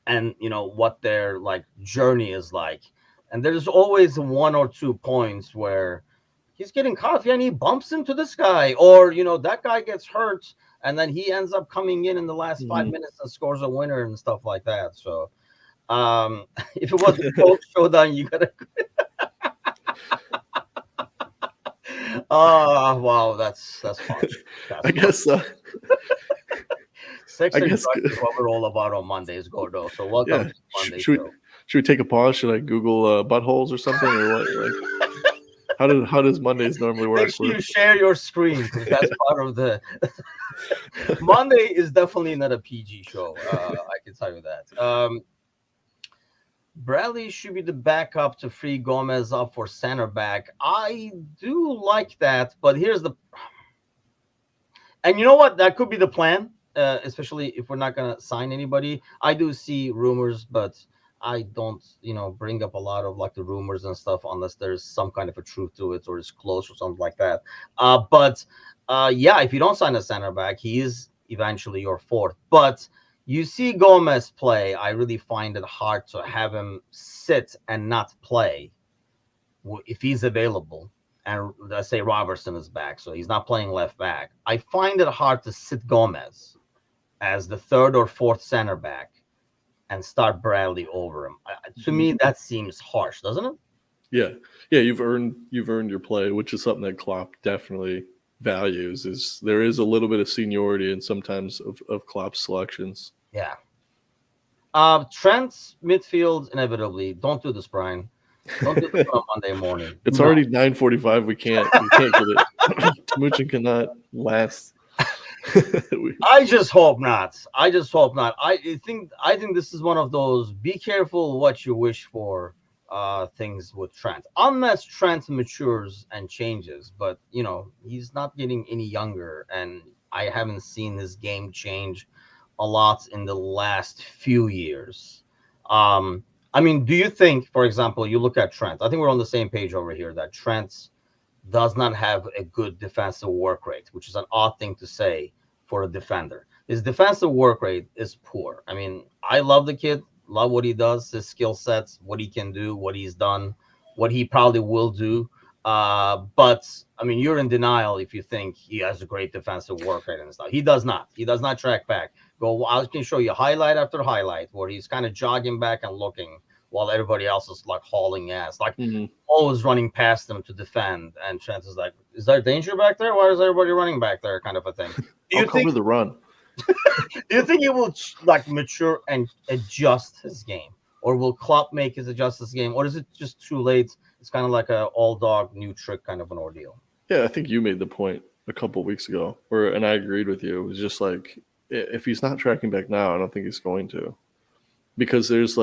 Speaker 1: and what their like journey is like, and there's always 1 or 2 points where he's getting coffee and he bumps into this guy, or that guy gets hurt and then he ends up coming in the last five
Speaker 2: Mhm.
Speaker 1: minutes and scores a winner and stuff like that. So if it was a coach showdown, you gotta oh wow, that's fun. That's
Speaker 2: I
Speaker 1: fun.
Speaker 2: guess.
Speaker 1: Sex
Speaker 2: I
Speaker 1: and
Speaker 2: guess.
Speaker 1: drugs is what we're all about on Mondays, Gordo. So welcome
Speaker 2: Yeah.
Speaker 1: to the Monday
Speaker 2: Should we,
Speaker 1: show.
Speaker 2: should we take a pause? Should I Google buttholes or something, or what? Like, how does Mondays normally
Speaker 1: Make
Speaker 2: work?
Speaker 1: sure you share your screen because that's part of the Monday is definitely not a PG show. I can tell you that. Bradley should be the backup to free Gomez up for center back. I do like that, but here's the, and you know what? That could be the plan, especially if we're not gonna sign anybody. I do see rumors, but I don't, bring up a lot of like the rumors and stuff unless there's some kind of a truth to it or it's close or something like that. But yeah, if you don't sign a center back, he is eventually your fourth. But you see Gomez play, I really find it hard to have him sit and not play if he's available. And let's say Robertson is back, so he's not playing left back. I find it hard to sit Gomez as the third or fourth center back and start Bradley over him. To me, that seems harsh, doesn't it?
Speaker 2: Yeah. You've earned your play, which is something that Klopp definitely values. Is there is a little bit of seniority and sometimes of Klopp's selections.
Speaker 1: Yeah. Trent's midfield inevitably. Don't do this, Brian. Don't do this on a Monday morning.
Speaker 2: It's
Speaker 1: No.
Speaker 2: already 9:45. We can't get it. Timuchin cannot last.
Speaker 1: I just hope not. I just hope not. I think this is one of those be careful what you wish for things with Trent. Unless Trent matures and changes, but he's not getting any younger, and I haven't seen his game change a lot in the last few years. I mean, do you think, for example, you look at Trent? I think we're on the same page over here that Trent does not have a good defensive work rate, which is an odd thing to say for a defender. His defensive work rate is poor. I mean, I love the kid, love what he does, his skill sets, what he can do, what he's done, what he probably will do. But I mean, you're in denial if you think he has a great defensive work rate and stuff. He does not. He does not track back. I can show you highlight after highlight where he's kind of jogging back and looking while everybody else is like hauling ass, like always running past them to defend. And Trent is like, "Is there danger back there? Why is everybody running back there?" Kind of a thing.
Speaker 2: I'll cover the run.
Speaker 1: Do you think he will like mature and adjust his game, or will Klopp make his adjust his game, or is it just too late? It's kind of like a all dog new trick kind of an ordeal.
Speaker 2: Yeah, I think you made the point a couple of weeks ago, and I agreed with you. It was just like if he's not tracking back now, I don't think he's going to, because there's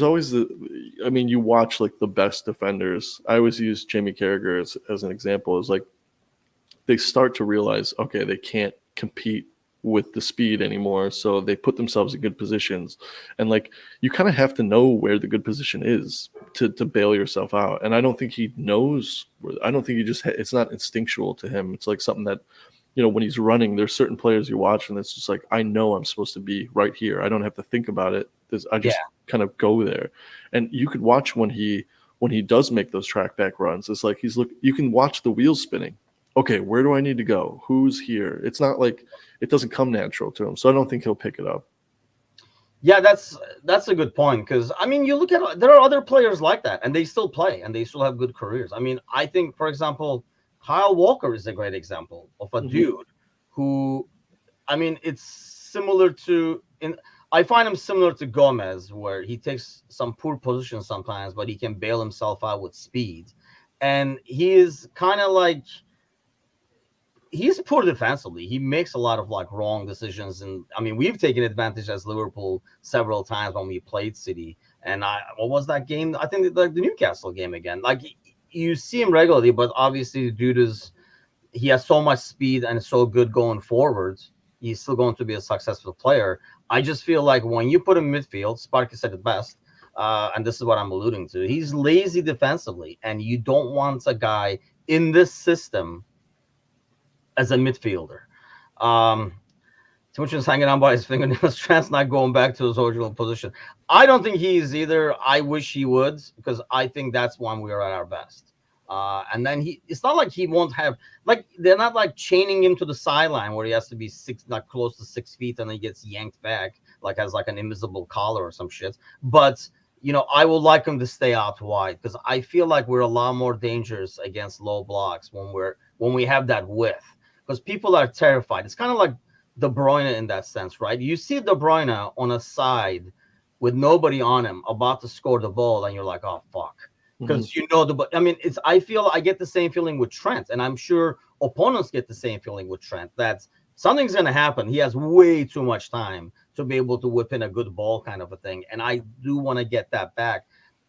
Speaker 2: always you watch like the best defenders. I always use Jamie Carragher as an example. Is like they start to realize, okay, they can't compete with the speed anymore, so they put themselves in good positions, and like you kind of have to know where the good position is to bail yourself out. And I don't think he knows. I don't think it's not instinctual to him. It's like something that when he's running, there's certain players you watch and it's just like, I know I'm supposed to be right here. I don't have to think about it. I just kind of go there. And you could watch when he does make those track back runs. It's like you can watch the wheels spinning. Okay, where do I need to go? Who's here? It's not like it doesn't come natural to him. So I don't think he'll pick it up.
Speaker 1: Yeah, that's a good point, because I mean, you look at there are other players like that, and they still play and they still have good careers. I mean, I think, for example, Kyle Walker is a great example of a dude who, I mean, it's similar to I find him similar to Gomez, where he takes some poor positions sometimes, but he can bail himself out with speed, and he is kind of like. He's poor defensively. He makes a lot of like wrong decisions, and I mean, we've taken advantage as Liverpool several times when we played City. And what was that game? I think the Newcastle game again. Like you see him regularly, but obviously, the dude he has so much speed and is so good going forwards. He's still going to be a successful player. I just feel like when you put him midfield, Sparky said it best, and this is what I'm alluding to. He's lazy defensively, and you don't want a guy in this system as a midfielder. Timuchin's hanging on by his fingernails. Trent's not going back to his original position. I don't think he is either. I wish he would, because I think that's when we are at our best. And then it's not like he won't have, like, they're not like chaining him to the sideline where he has to be not close to 6 feet and he gets yanked back, like has like an invisible collar or some shit. But, I would like him to stay out wide, because I feel like we're a lot more dangerous against low blocks when we have that width. Because people are terrified. It's kind of like De Bruyne in that sense, right? You see De Bruyne on a side with nobody on him about to score the ball, and you're like, oh, fuck. Because I feel I get the same feeling with Trent, and I'm sure opponents get the same feeling with Trent, that something's going to happen. He has way too much time to be able to whip in a good ball kind of a thing, and I do want to get that back.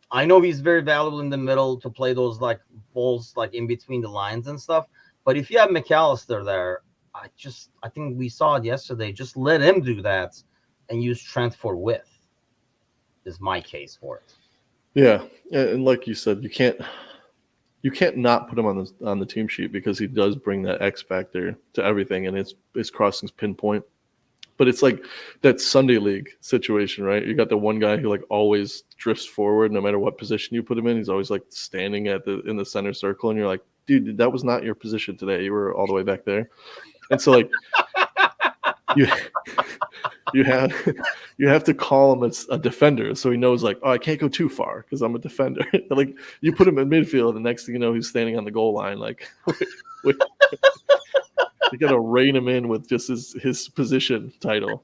Speaker 1: I know he's very valuable in the middle to play those like balls like in between the lines and stuff. But if you have McAllister there, I think we saw it yesterday. Just let him do that and use Trent for width is my case for it.
Speaker 2: Yeah, and like you said, you can't not put him on the team sheet, because he does bring that X factor to everything, and his crossing's pinpoint. But it's like that Sunday League situation, right? You got the one guy who like always drifts forward no matter what position you put him in. He's always like standing in the center circle, and you're like, dude, that was not your position today. You were all the way back there. And so like you have you have to call him a defender, so he knows like, oh, I can't go too far because I'm a defender. Like you put him in midfield, the next thing you know, he's standing on the goal line. Like, wait, you got to rein him in with just his position title.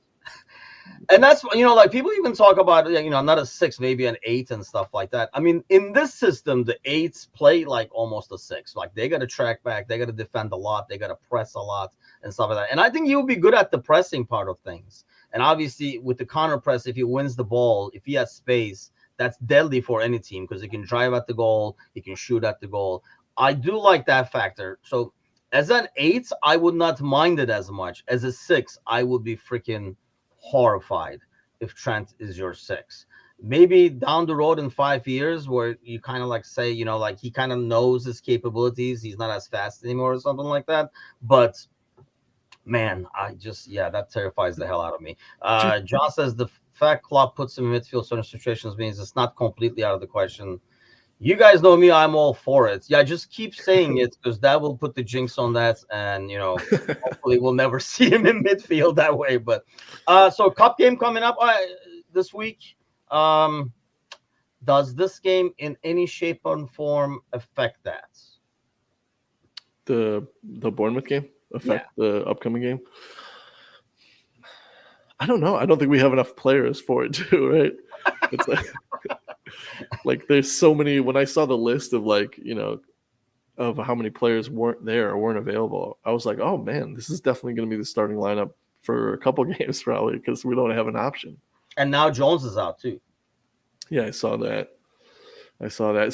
Speaker 1: And that's, like people even talk about, not a 6, maybe an 8 and stuff like that. I mean, in this system, the 8s play like almost a 6. Like they got to track back, they got to defend a lot, they got to press a lot and stuff like that. And I think he'll be good at the pressing part of things. And obviously with the counter press, if he wins the ball, if he has space, that's deadly for any team because he can drive at the goal, he can shoot at the goal. I do like that factor. So as an 8, I would not mind it as much. As a 6, I would be freaking horrified if Trent is your 6. Maybe down the road in 5 years where you kind of like say, like he kind of knows his capabilities, he's not as fast anymore or something like that. But man, that terrifies the hell out of me. John says the fact Klopp puts him in midfield certain situations means it's not completely out of the question. You guys know me, I'm all for it. Yeah, just keep saying it because that will put the jinx on that, and hopefully we'll never see him in midfield that way. But so cup game coming up this week. Does this game in any shape or form affect that?
Speaker 2: The Bournemouth game affect the upcoming game? I don't know. I don't think we have enough players for it too, right? It's like there's so many. When I saw the list of of how many players weren't there or weren't available, I was like, oh man, this is definitely going to be the starting lineup for a couple games probably because we don't have an option.
Speaker 1: And now Jones is out too.
Speaker 2: Yeah, I saw that.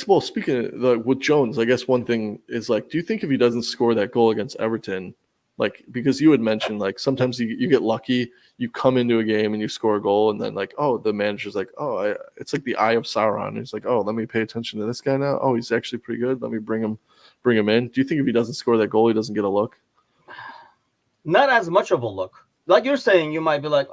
Speaker 2: Well, speaking of, with Jones, I guess one thing is do you think if he doesn't score that goal against Everton, because you had mentioned sometimes you get lucky, you come into a game and you score a goal, and then the manager's it's like the eye of Sauron. He's like, oh, let me pay attention to this guy now. Oh, he's actually pretty good. Let me bring him in. Do you think if he doesn't score that goal, he doesn't get a look?
Speaker 1: Not as much of a look. Like you're saying, you might be like,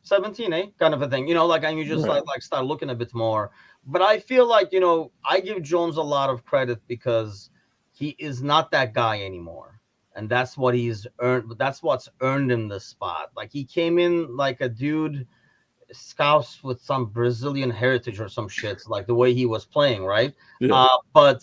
Speaker 1: 17, eh? Kind of a thing, and you just start looking a bit more. But I feel like, I give Jones a lot of credit because he is not that guy anymore. And that's what he's earned. That's what's earned him the spot. Like he came in like a dude scouts with some Brazilian heritage or some shit, like the way he was playing, right?
Speaker 2: Yeah.
Speaker 1: But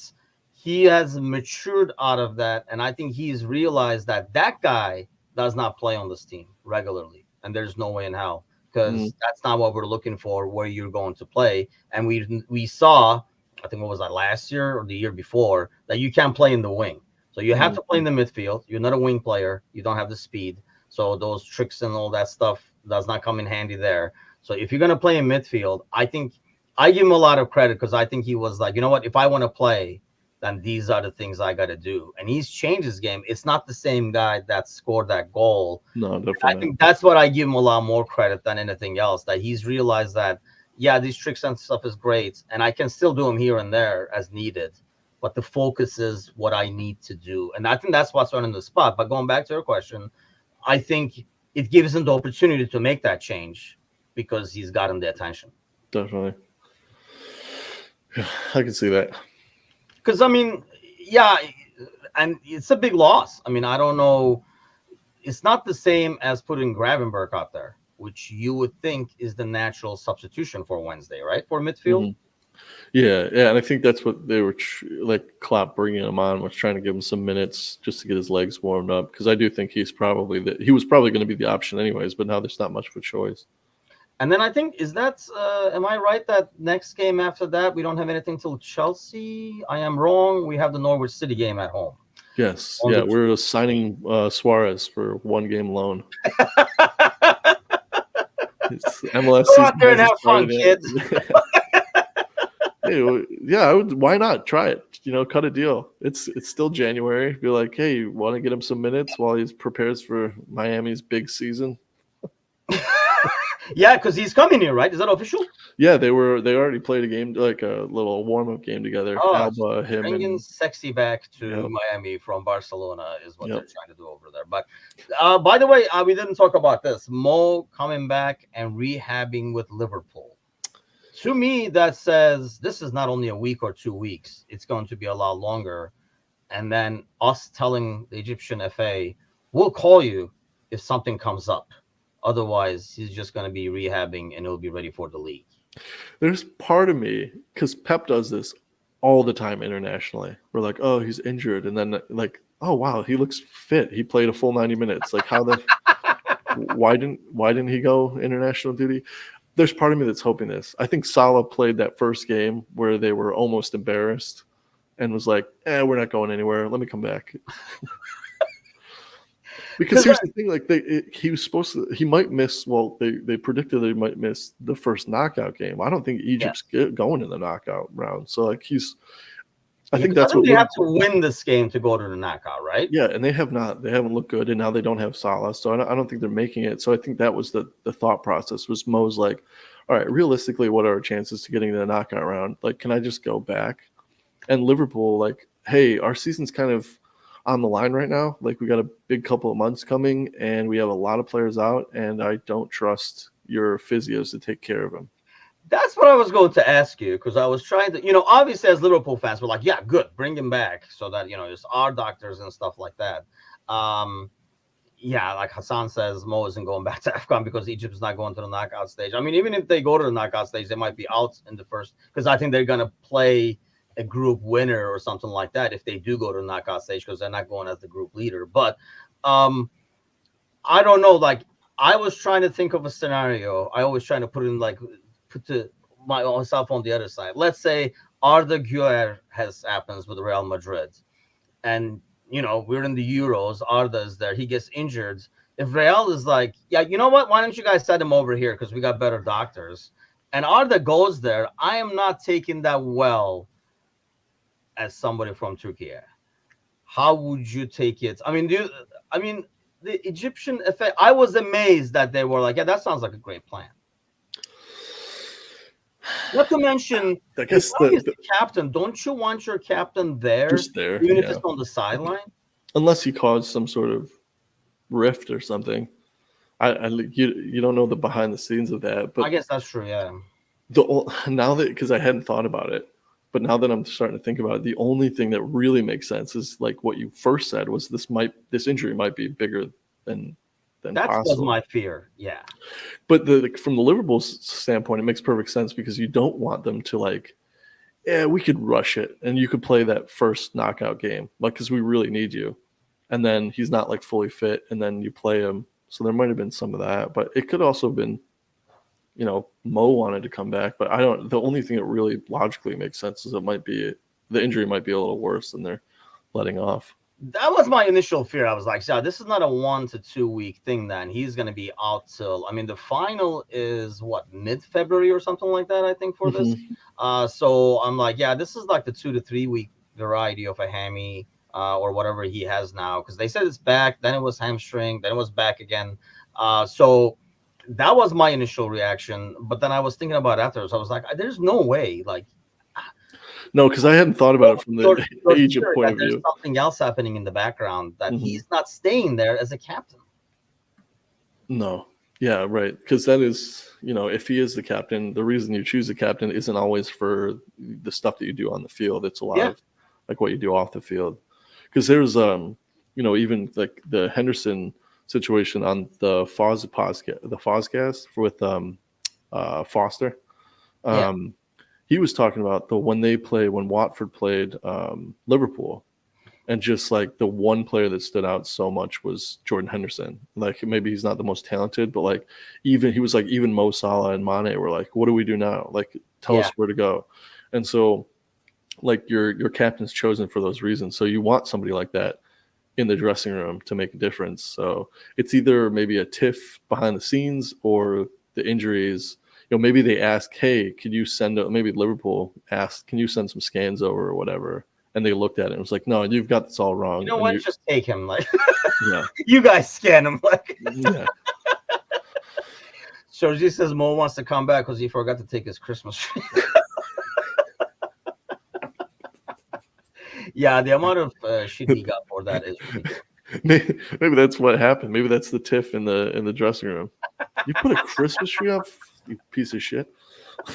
Speaker 1: he has matured out of that. And I think he's realized that guy does not play on this team regularly. And there's no way in hell. Because that's not what we're looking for, where you're going to play. And we saw, I think, what was that, last year or the year before, that you can't play in the wing. So you have to play in the midfield. You're not a wing player. You don't have the speed. So those tricks and all that stuff does not come in handy there. So if you're going to play in midfield, I think I give him a lot of credit because I think he was like, you know what, if I want to play, then these are the things I got to do. And he's changed his game. It's not the same guy that scored that goal.
Speaker 2: No, definitely.
Speaker 1: I think that's what I give him a lot more credit than anything else, that he's realized that, these tricks and stuff is great. And I can still do them here and there as needed. But the focus is what I need to do. And I think that's what's earning the spot. But going back to your question, I think it gives him the opportunity to make that change because he's gotten the attention.
Speaker 2: Definitely. Yeah, I can see that.
Speaker 1: Because, and it's a big loss. I don't know. It's not the same as putting Gravenberch out there, which you would think is the natural substitution for Wednesday, right? For midfield.
Speaker 2: Mm-hmm. Yeah, and I think that's what they were Klopp bringing him on was trying to give him some minutes just to get his legs warmed up because I do think he was probably going to be the option anyways, but now there's not much of a choice.
Speaker 1: And then I think am I right that next game after that we don't have anything till Chelsea? I am wrong. We have the Norwich City game at home.
Speaker 2: Yes, we're signing Suarez for 1 game loan. It's MLS.
Speaker 1: Go out there and have fun, kids.
Speaker 2: Hey, why not try it? Cut a deal. It's still January. Be like, hey, you want to get him some minutes while he prepares for Miami's big season?
Speaker 1: Yeah, because he's coming here, right? Is that official?
Speaker 2: Yeah, they already played a game, like a little warm-up game together. Alba, him,
Speaker 1: bringing sexy back to Miami from Barcelona is what they're trying to do over there. But by the way, we didn't talk about this. Mo coming back and rehabbing with Liverpool. To me, that says this is not only a week or 2 weeks. It's going to be a lot longer. And then us telling the Egyptian FA, we'll call you if something comes up. Otherwise, he's just going to be rehabbing and he'll be ready for the league.
Speaker 2: There's part of me, because Pep does this all the time internationally. We're like, oh, he's injured, and then like, oh wow, he looks fit. He played a full 90 minutes. Like, why didn't he go international duty? There's part of me that's hoping this. I think Salah played that first game where they were almost embarrassed and was like, we're not going anywhere. Let me come back. Because here's the thing, like he was supposed to, he might miss. Well, they predicted that he might miss the first knockout game. I don't think Egypt's going in the knockout round. So like I think that's what
Speaker 1: they have to win this game to go to the knockout, right?
Speaker 2: Yeah, and they haven't looked good, and now they don't have Salah, so I don't think they're making it. So I think that was the thought process. Was Mo's like, all right, realistically, what are our chances to getting to the knockout round? Like, can I just go back? And Liverpool, like, hey, our season's kind of on the line right now. Like, we got a big couple of months coming, and we have a lot of players out, and I don't trust your physios to take care of them.
Speaker 1: That's what I was going to ask you, because I was trying to, obviously as Liverpool fans, we're like, yeah, good, bring him back so that, it's our doctors and stuff like that. Yeah, like Hassan says, Mo isn't going back to AFCON because Egypt's not going to the knockout stage. I mean, even if they go to the knockout stage, they might be out in the first, because I think they're going to play a group winner or something like that if they do go to the knockout stage, because they're not going as the group leader. But I don't know. Like, I was trying to think of a scenario. I always trying to put myself on the other side. Let's say Arda Güler happens with Real Madrid, and we're in the Euros. Arda is there. He gets injured. If Real is like, yeah, you know what? Why don't you guys send him over here because we got better doctors? And Arda goes there. I am not taking that well as somebody from Turkey. How would you take it? I mean, the Egyptian effect. I was amazed that they were like, yeah, that sounds like a great plan. Not to mention,
Speaker 2: I guess
Speaker 1: the captain. Don't you want your captain there, even if it's on the sideline?
Speaker 2: Unless he caused some sort of rift or something. You don't know the behind the scenes of that, but
Speaker 1: I guess that's true. Yeah.
Speaker 2: Now that, because I hadn't thought about it, but now that I'm starting to think about it, the only thing that really makes sense is like what you first said was this injury might be bigger than
Speaker 1: that
Speaker 2: possible.
Speaker 1: Was my fear. Yeah.
Speaker 2: But from the Liverpool standpoint, it makes perfect sense because you don't want them to like, yeah, we could rush it and you could play that first knockout game, like, because we really need you. And then he's not like fully fit, and then you play him. So there might have been some of that, but it could also have been, Mo wanted to come back, but the only thing that really logically makes sense is the injury might be a little worse than they're letting off.
Speaker 1: That was my initial fear. I was like, yeah, this is not a 1 to 2 week thing then. He's going to be out till, the final is mid-February or something like that, I think, for this. So I'm like, yeah, this is like the 2 to 3 week variety of a hammy or whatever he has now. Because they said it's back, then it was hamstring, then it was back again. So that was my initial reaction. But then I was thinking about it afterwards. I was like, there's no way, like,
Speaker 2: no, because I hadn't thought about it from the Egypt point of view.
Speaker 1: There's something else happening in the background that he's not staying there as a captain.
Speaker 2: No. Yeah, right. Because that is, if he is the captain, the reason you choose a captain isn't always for the stuff that you do on the field. It's a lot of like what you do off the field. Because there's, even like the Henderson situation on the Fozcast with Foster. He was talking about when Watford played Liverpool, and just like the one player that stood out so much was Jordan Henderson. Like, maybe he's not the most talented, but like even Mo Salah and Mane were like, what do we do now? Like, tell us where to go. And so like your captain's chosen for those reasons. So you want somebody like that in the dressing room to make a difference. So it's either maybe a tiff behind the scenes or the injuries. Maybe they ask, hey, could you maybe Liverpool asked, can you send some scans over or whatever? And they looked at it and was like, no, you've got this all wrong.
Speaker 1: Just take him. Like, you guys scan him. Like, Shoji says Mo wants to come back because he forgot to take his Christmas tree. Yeah, the amount of shit he got for that is ridiculous.
Speaker 2: Maybe that's what happened. Maybe that's the tiff in the dressing room. You put a Christmas tree up, you piece of shit.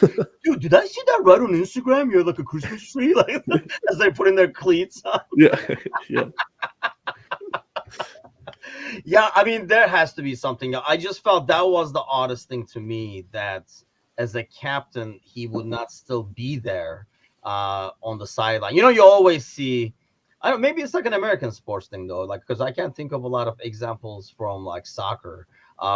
Speaker 1: Dude, did I see that right on Instagram? You're like a Christmas tree, like as they put in their cleats on.
Speaker 2: Yeah.
Speaker 1: Yeah, I mean, there has to be something. I just felt that was the oddest thing to me, that as a captain, he would not still be there on the sideline. You always see. I don't. Maybe it's like an American sports thing though, like because I can't think of a lot of examples from like soccer,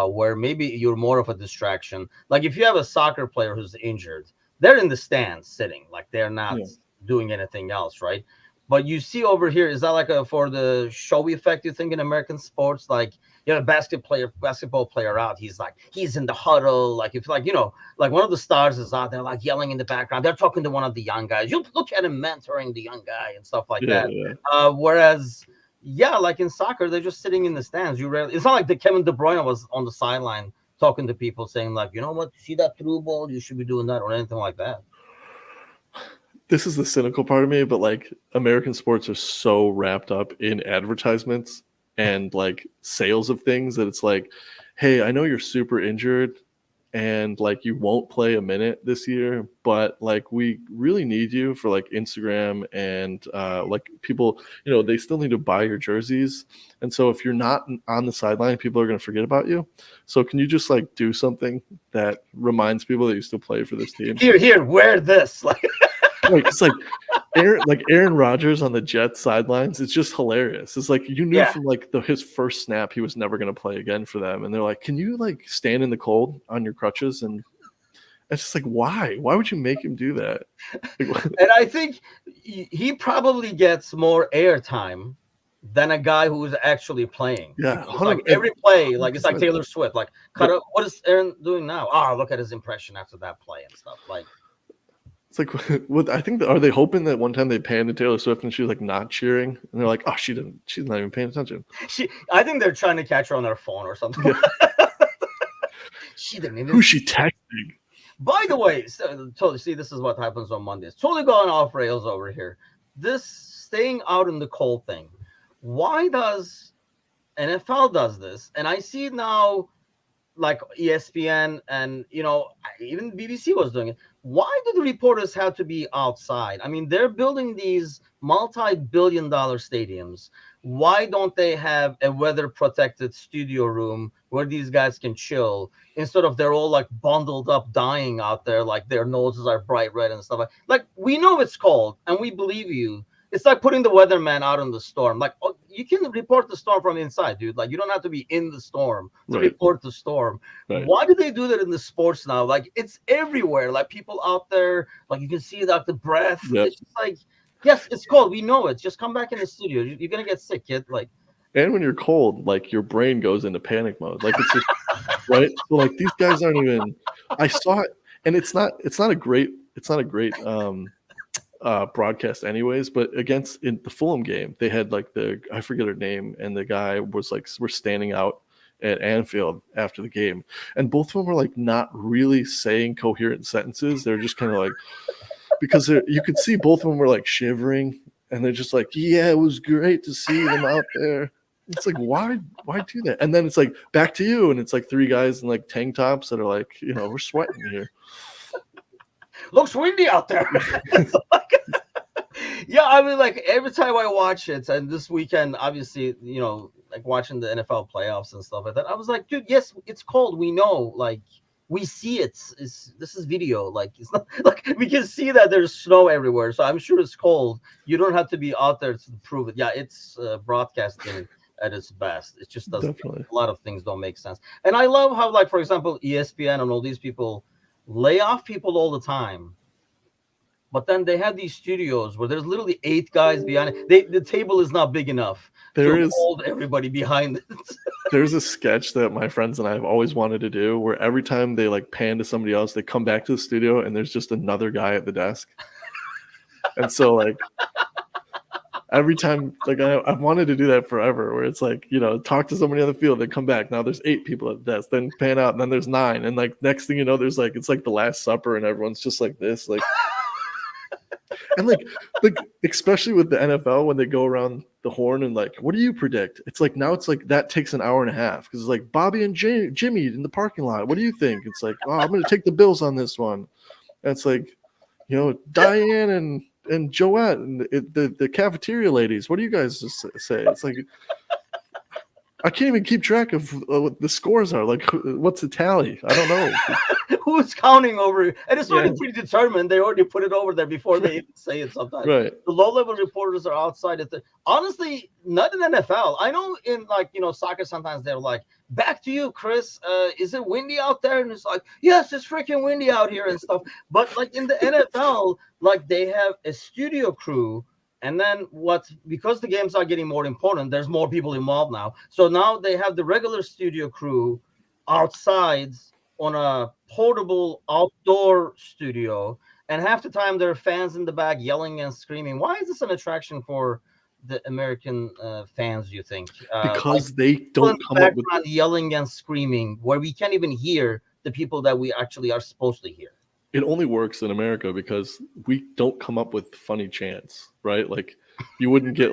Speaker 1: where maybe you're more of a distraction. Like if you have a soccer player who's injured, they're in the stands sitting, like they're not
Speaker 2: Yeah.
Speaker 1: doing anything else, right? But you see over here, is that like a for the show effect? You think in American sports, like a basketball player out, he's in the huddle, like if like one of the stars is out there, like yelling in the background. They're talking to one of the young guys. You look at him mentoring the young guy and stuff like
Speaker 2: Yeah,
Speaker 1: that.
Speaker 2: yeah.
Speaker 1: Whereas, yeah, like in soccer, they're just sitting in the stands. It's not like the Kevin De Bruyne was on the sideline talking to people, saying like, you know what, see that through ball, you should be doing that or anything like that.
Speaker 2: This is the cynical part of me, but like American sports are so wrapped up in advertisements and like sales of things that it's like, hey, I know you're super injured and like you won't play a minute this year, but like we really need you for like Instagram and like people, they still need to buy your jerseys. And so if you're not on the sideline, people are going to forget about you. So can you just like do something that reminds people that you still play for this team?
Speaker 1: Here, wear this. Like,
Speaker 2: Like it's like Aaron Rodgers on the Jets sidelines. It's just hilarious. It's like you knew
Speaker 1: yeah.
Speaker 2: from like his first snap he was never going to play again for them, and they're like, "Can you like stand in the cold on your crutches?" And it's just like, why? Why would you make him do that? Like,
Speaker 1: And I think he probably gets more airtime than a guy who's actually playing.
Speaker 2: yeah,
Speaker 1: Because like every play, like it's like
Speaker 2: 100%.
Speaker 1: Taylor Swift. Like, cut up. What is Aaron doing now? Oh, look at his impression after that play and stuff. Like,
Speaker 2: It's like what I think. Are they hoping that one time they panned to Taylor Swift and she was like not cheering, and they're like, "Oh, she's not even paying attention."
Speaker 1: I think they're trying to catch her on their phone or something.
Speaker 2: Yeah.
Speaker 1: She didn't even.
Speaker 2: Who's she texting?
Speaker 1: By the way, totally see, this is what happens on Mondays. Totally going off rails over here. This staying out in the cold thing. Why does NFL does this? And I see now, like ESPN and even BBC was doing it. Why do the reporters have to be outside? I mean, they're building these multi-billion-dollar stadiums. Why don't they have a weather-protected studio room where these guys can chill instead of they're all like bundled up, dying out there, like their noses are bright red and stuff like we know it's cold and we believe you. It's like putting the weatherman out in the storm. Like, oh, you can report the storm from inside, dude. Like, you don't have to be in the storm to report the storm.
Speaker 2: Right.
Speaker 1: Why do they do that in the sports now? Like, it's everywhere. Like, people out there, like, you can see like the breath.
Speaker 2: Yep.
Speaker 1: It's just like, yes, it's cold. We know it. Just come back in the studio. You're gonna get sick, kid. Like,
Speaker 2: and when you're cold, like your brain goes into panic mode. Like it's just, right. So like these guys aren't even. I saw it, and it's not a great broadcast anyways, but against in the Fulham game they had like I forget her name, and the guy was like, we're standing out at Anfield after the game, and both of them were like not really saying coherent sentences. They're just kind of like, because you could see both of them were like shivering, and they're just like, yeah, it was great to see them out there. It's like, why do that? And then it's like, back to you, and it's like three guys in like tank tops that are like, we're sweating here.
Speaker 1: Looks windy out there. Yeah, I mean, like every time I watch it, and this weekend, obviously, like watching the NFL playoffs and stuff like that, I was like, dude, yes, it's cold. We know, like, we see it. This is video. Like, it's not like we can see that there's snow everywhere. So I'm sure it's cold. You don't have to be out there to prove it. Yeah, it's broadcasting at its best. It just doesn't.
Speaker 2: Definitely.
Speaker 1: A lot of things don't make sense. And I love how, like, for example, ESPN and all these people lay off people all the time. But then they have these studios where there's literally 8 guys behind it. The table is not big enough to hold everybody behind it.
Speaker 2: There's a sketch that my friends and I have always wanted to do where every time they like pan to somebody else, they come back to the studio and there's just another guy at the desk. And so like every time, like I've wanted to do that forever, where it's like, talk to somebody on the field, then come back. Now there's 8 people at the desk, then pan out, and then there's 9. And like next thing you know, there's like, it's like the Last Supper and everyone's just like this, like. And like especially with the NFL, when they go around the horn and like, what do you predict? It's like now it's like that takes an hour and a half because it's like Bobby and Jimmy in the parking lot. What do you think? It's like, oh, I'm going to take the Bills on this one. And it's like, Diane and Joette and the cafeteria ladies. What do you guys say? It's like, I can't even keep track of what the scores are. Like, what's the tally? I don't know.
Speaker 1: Who's counting over? And it's already
Speaker 2: Yeah.
Speaker 1: predetermined. They already put it over there before they even say it sometimes.
Speaker 2: Right.
Speaker 1: The low-level reporters are outside. Honestly, not in NFL. I know in soccer sometimes they're like, back to you, Chris. Is it windy out there? And it's like, yes, it's freaking windy out here and stuff. But like in the NFL, like they have a studio crew. And then because the games are getting more important, there's more people involved now. So now they have the regular studio crew outside on a portable outdoor studio. And half the time there are fans in the back yelling and screaming. Why is this an attraction for the American fans, do you think?
Speaker 2: Because they don't come up with
Speaker 1: yelling and screaming where we can't even hear the people that we actually are supposed to hear.
Speaker 2: It only works in America because we don't come up with funny chants, right? Like you wouldn't get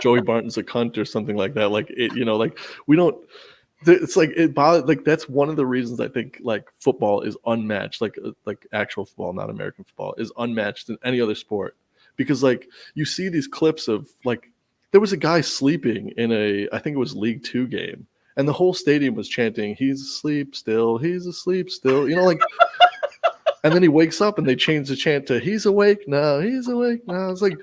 Speaker 2: Joey Barton's a cunt or something like that. Like it, like we don't. It's like it bothers. Like that's one of the reasons I think like football is unmatched. Like actual football, not American football, is unmatched in any other sport because like you see these clips of like there was a guy sleeping in I think it was League 2 game. And the whole stadium was chanting, he's asleep still, he's asleep still. And then he wakes up and they change the chant to, he's awake now, he's awake now. It's like,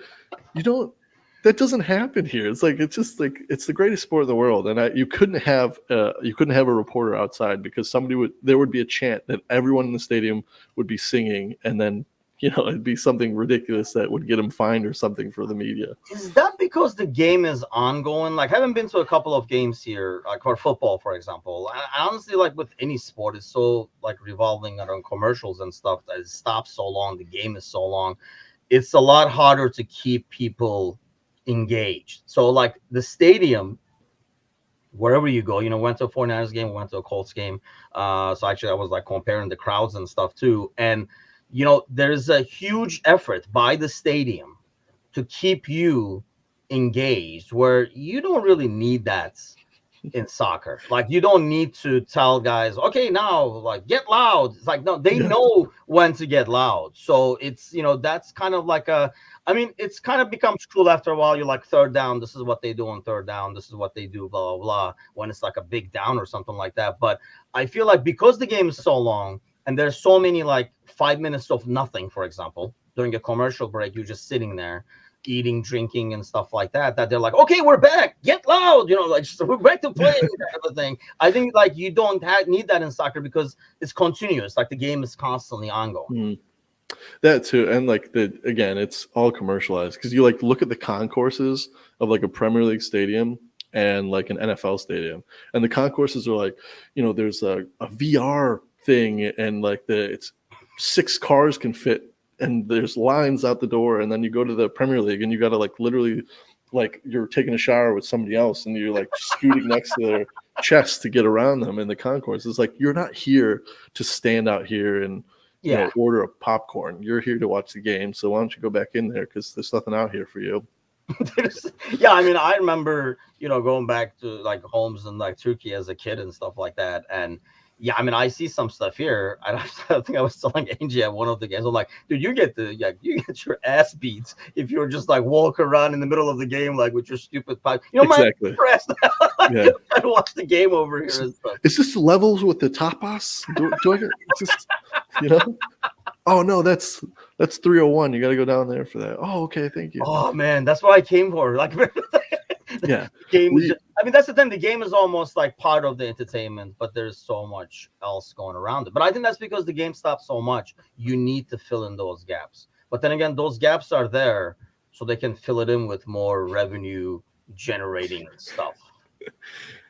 Speaker 2: that doesn't happen here. It's like, it's just like, it's the greatest sport in the world. And you couldn't have a reporter outside because there would be a chant that everyone in the stadium would be singing. And then, it'd be something ridiculous that would get him fined or something for the media.
Speaker 1: Is that because the game is ongoing? Like, I haven't been to a couple of games here, like for football, for example. I honestly, like with any sport, it's so like revolving around commercials and stuff that it stops so long. The game is so long. It's a lot harder to keep people engaged. So like the stadium, wherever you go, went to a 49ers game, went to a Colts game. So actually I was like comparing the crowds and stuff too. And there's a huge effort by the stadium to keep you engaged where you don't really need that in soccer. Like you don't need to tell guys, okay, now like get loud. It's like, no, they know when to get loud. So it's, that's kind of like it's kind of becomes cool after a while. You're like third down. This is what they do on third down. This is what they do, blah, blah, blah, when it's like a big down or something like that. But I feel like because the game is so long, and there's so many like 5 minutes of nothing, for example, during a commercial break, you're just sitting there eating, drinking, and stuff like that, that they're like, okay, we're back, get loud, we're back to play kind of thing. I think like you don't need that in soccer because it's continuous. Like the game is constantly ongoing.
Speaker 2: That too. And like again, it's all commercialized because you like look at the concourses of like a Premier League stadium and like an NFL stadium. And the concourses are like, there's a VR thing and like it's 6 cars can fit and there's lines out the door, and then you go to the Premier League and you got to like literally like you're taking a shower with somebody else and you're like scooting next to their chest to get around them in the concourse. It's like you're not here to stand out here and order a popcorn. You're here to watch the game, so why don't you go back in there because there's nothing out here for you.
Speaker 1: I remember going back to like homes in like Turkey as a kid and stuff like that, and I see some stuff here. I think I was telling Angie at one of the games. I'm like, dude, you get your ass beat if you're just like walk around in the middle of the game like with your stupid pipe.
Speaker 2: Exactly.
Speaker 1: I watch the game over here and stuff.
Speaker 2: Is this levels with the tapas? Do I get just Oh no, that's 301. You got to go down there for that. Oh, okay, thank you.
Speaker 1: Oh man, that's what I came for. Like, game. That's the thing. The game is almost like part of the entertainment, but there's so much else going around it. But I think that's because the game stops so much. You need to fill in those gaps. But then again, those gaps are there so they can fill it in with more revenue generating stuff.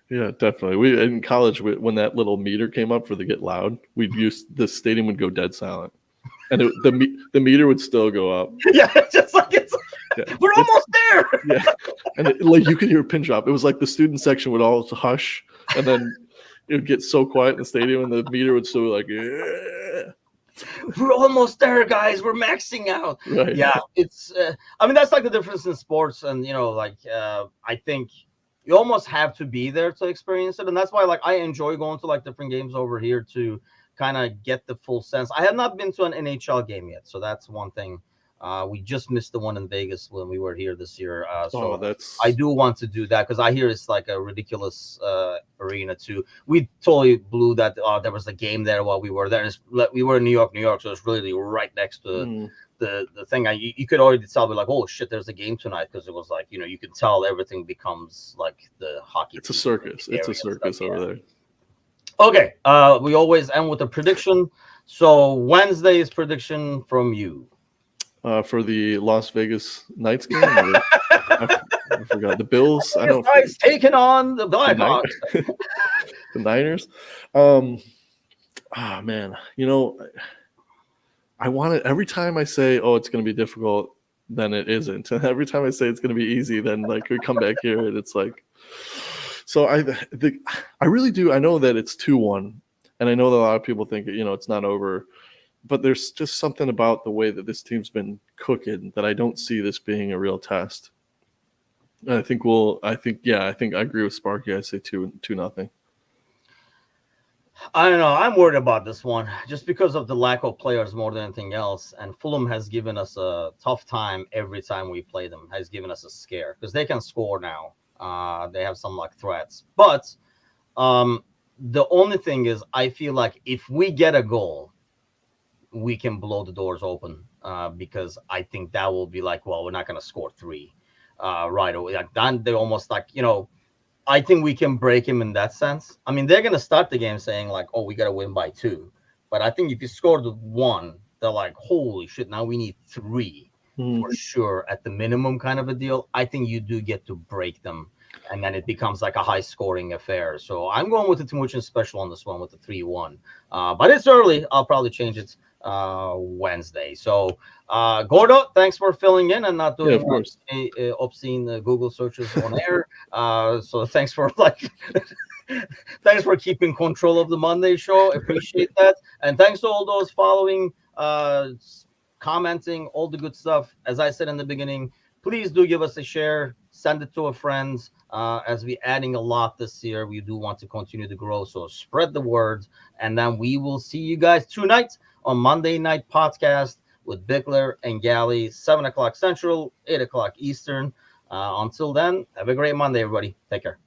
Speaker 2: Yeah, definitely. We in college when that little meter came up for the get loud, the stadium would go dead silent, and the meter would still go up.
Speaker 1: Yeah, just like we're almost there.
Speaker 2: Yeah, and like you could hear a pin drop. It was like the student section would all hush, and then it would get so quiet in the stadium, and the meter would still be like, yeah.
Speaker 1: We're almost there, guys. We're maxing out.
Speaker 2: Right.
Speaker 1: Yeah, it's. That's like the difference in sports, and I think you almost have to be there to experience it, and that's why like I enjoy going to like different games over here to kind of get the full sense. I have not been to an NHL game yet, so that's one thing We just missed the one in Vegas when we were here this year. So
Speaker 2: that's
Speaker 1: I do want to do that because I hear it's like a ridiculous arena too. We totally blew that. There was a game there while we were there. We were in New York, so it's really right next to the thing. You could already tell, like, oh shit, there's a game tonight, because it was like, you can tell everything becomes like the hockey.
Speaker 2: It's a circus. It's a circus over there.
Speaker 1: Okay. We always end with a prediction. So Wednesday's prediction from you.
Speaker 2: For the Las Vegas Knights game, I forgot the Bills. I don't.
Speaker 1: Taking on the Blackhawks.
Speaker 2: The Niners. Oh man, I want it every time I say, "Oh, it's going to be difficult," then it isn't. And every time I say it's going to be easy, then like we come back here and it's like. So I really do. I know that it's 2-1, and I know that a lot of people think it's not over. But there's just something about the way that this team's been cooking that I don't see this being a real test. And I think I agree with Sparky. I say 2-0.
Speaker 1: I don't know. I'm worried about this one just because of the lack of players more than anything else. And Fulham has given us a tough time every time we play them. Has given us a scare because they can score now. They have some like threats, but the only thing is, I feel like if we get a goal, we can blow the doors open, because I think that will be like, well, we're not going to score 3 right away. Like then they're almost like, I think we can break him in that sense. I mean, they're going to start the game saying like, oh, we got to win by 2. But I think if you score the 1, they're like, holy shit, now we need 3 for sure at the minimum kind of a deal. I think you do get to break them, and then it becomes like a high scoring affair. So I'm going with the Timuchin special on this one with the 3-1. But it's early. I'll probably change it Wednesday. So Gordo, thanks for filling in and not doing obscene Google searches on air. So thanks for thanks for keeping control of the Monday show. Appreciate that. And thanks to all those following, commenting, all the good stuff. As I said in the beginning, please do give us a share, send it to a friend. As we're adding a lot this year, we do want to continue to grow. So spread the word, and then we will see you guys tonight on Monday Night Podcast with Bickler and Galley, 7 o'clock Central, 8 o'clock Eastern. Until then, have a great Monday, everybody. Take care.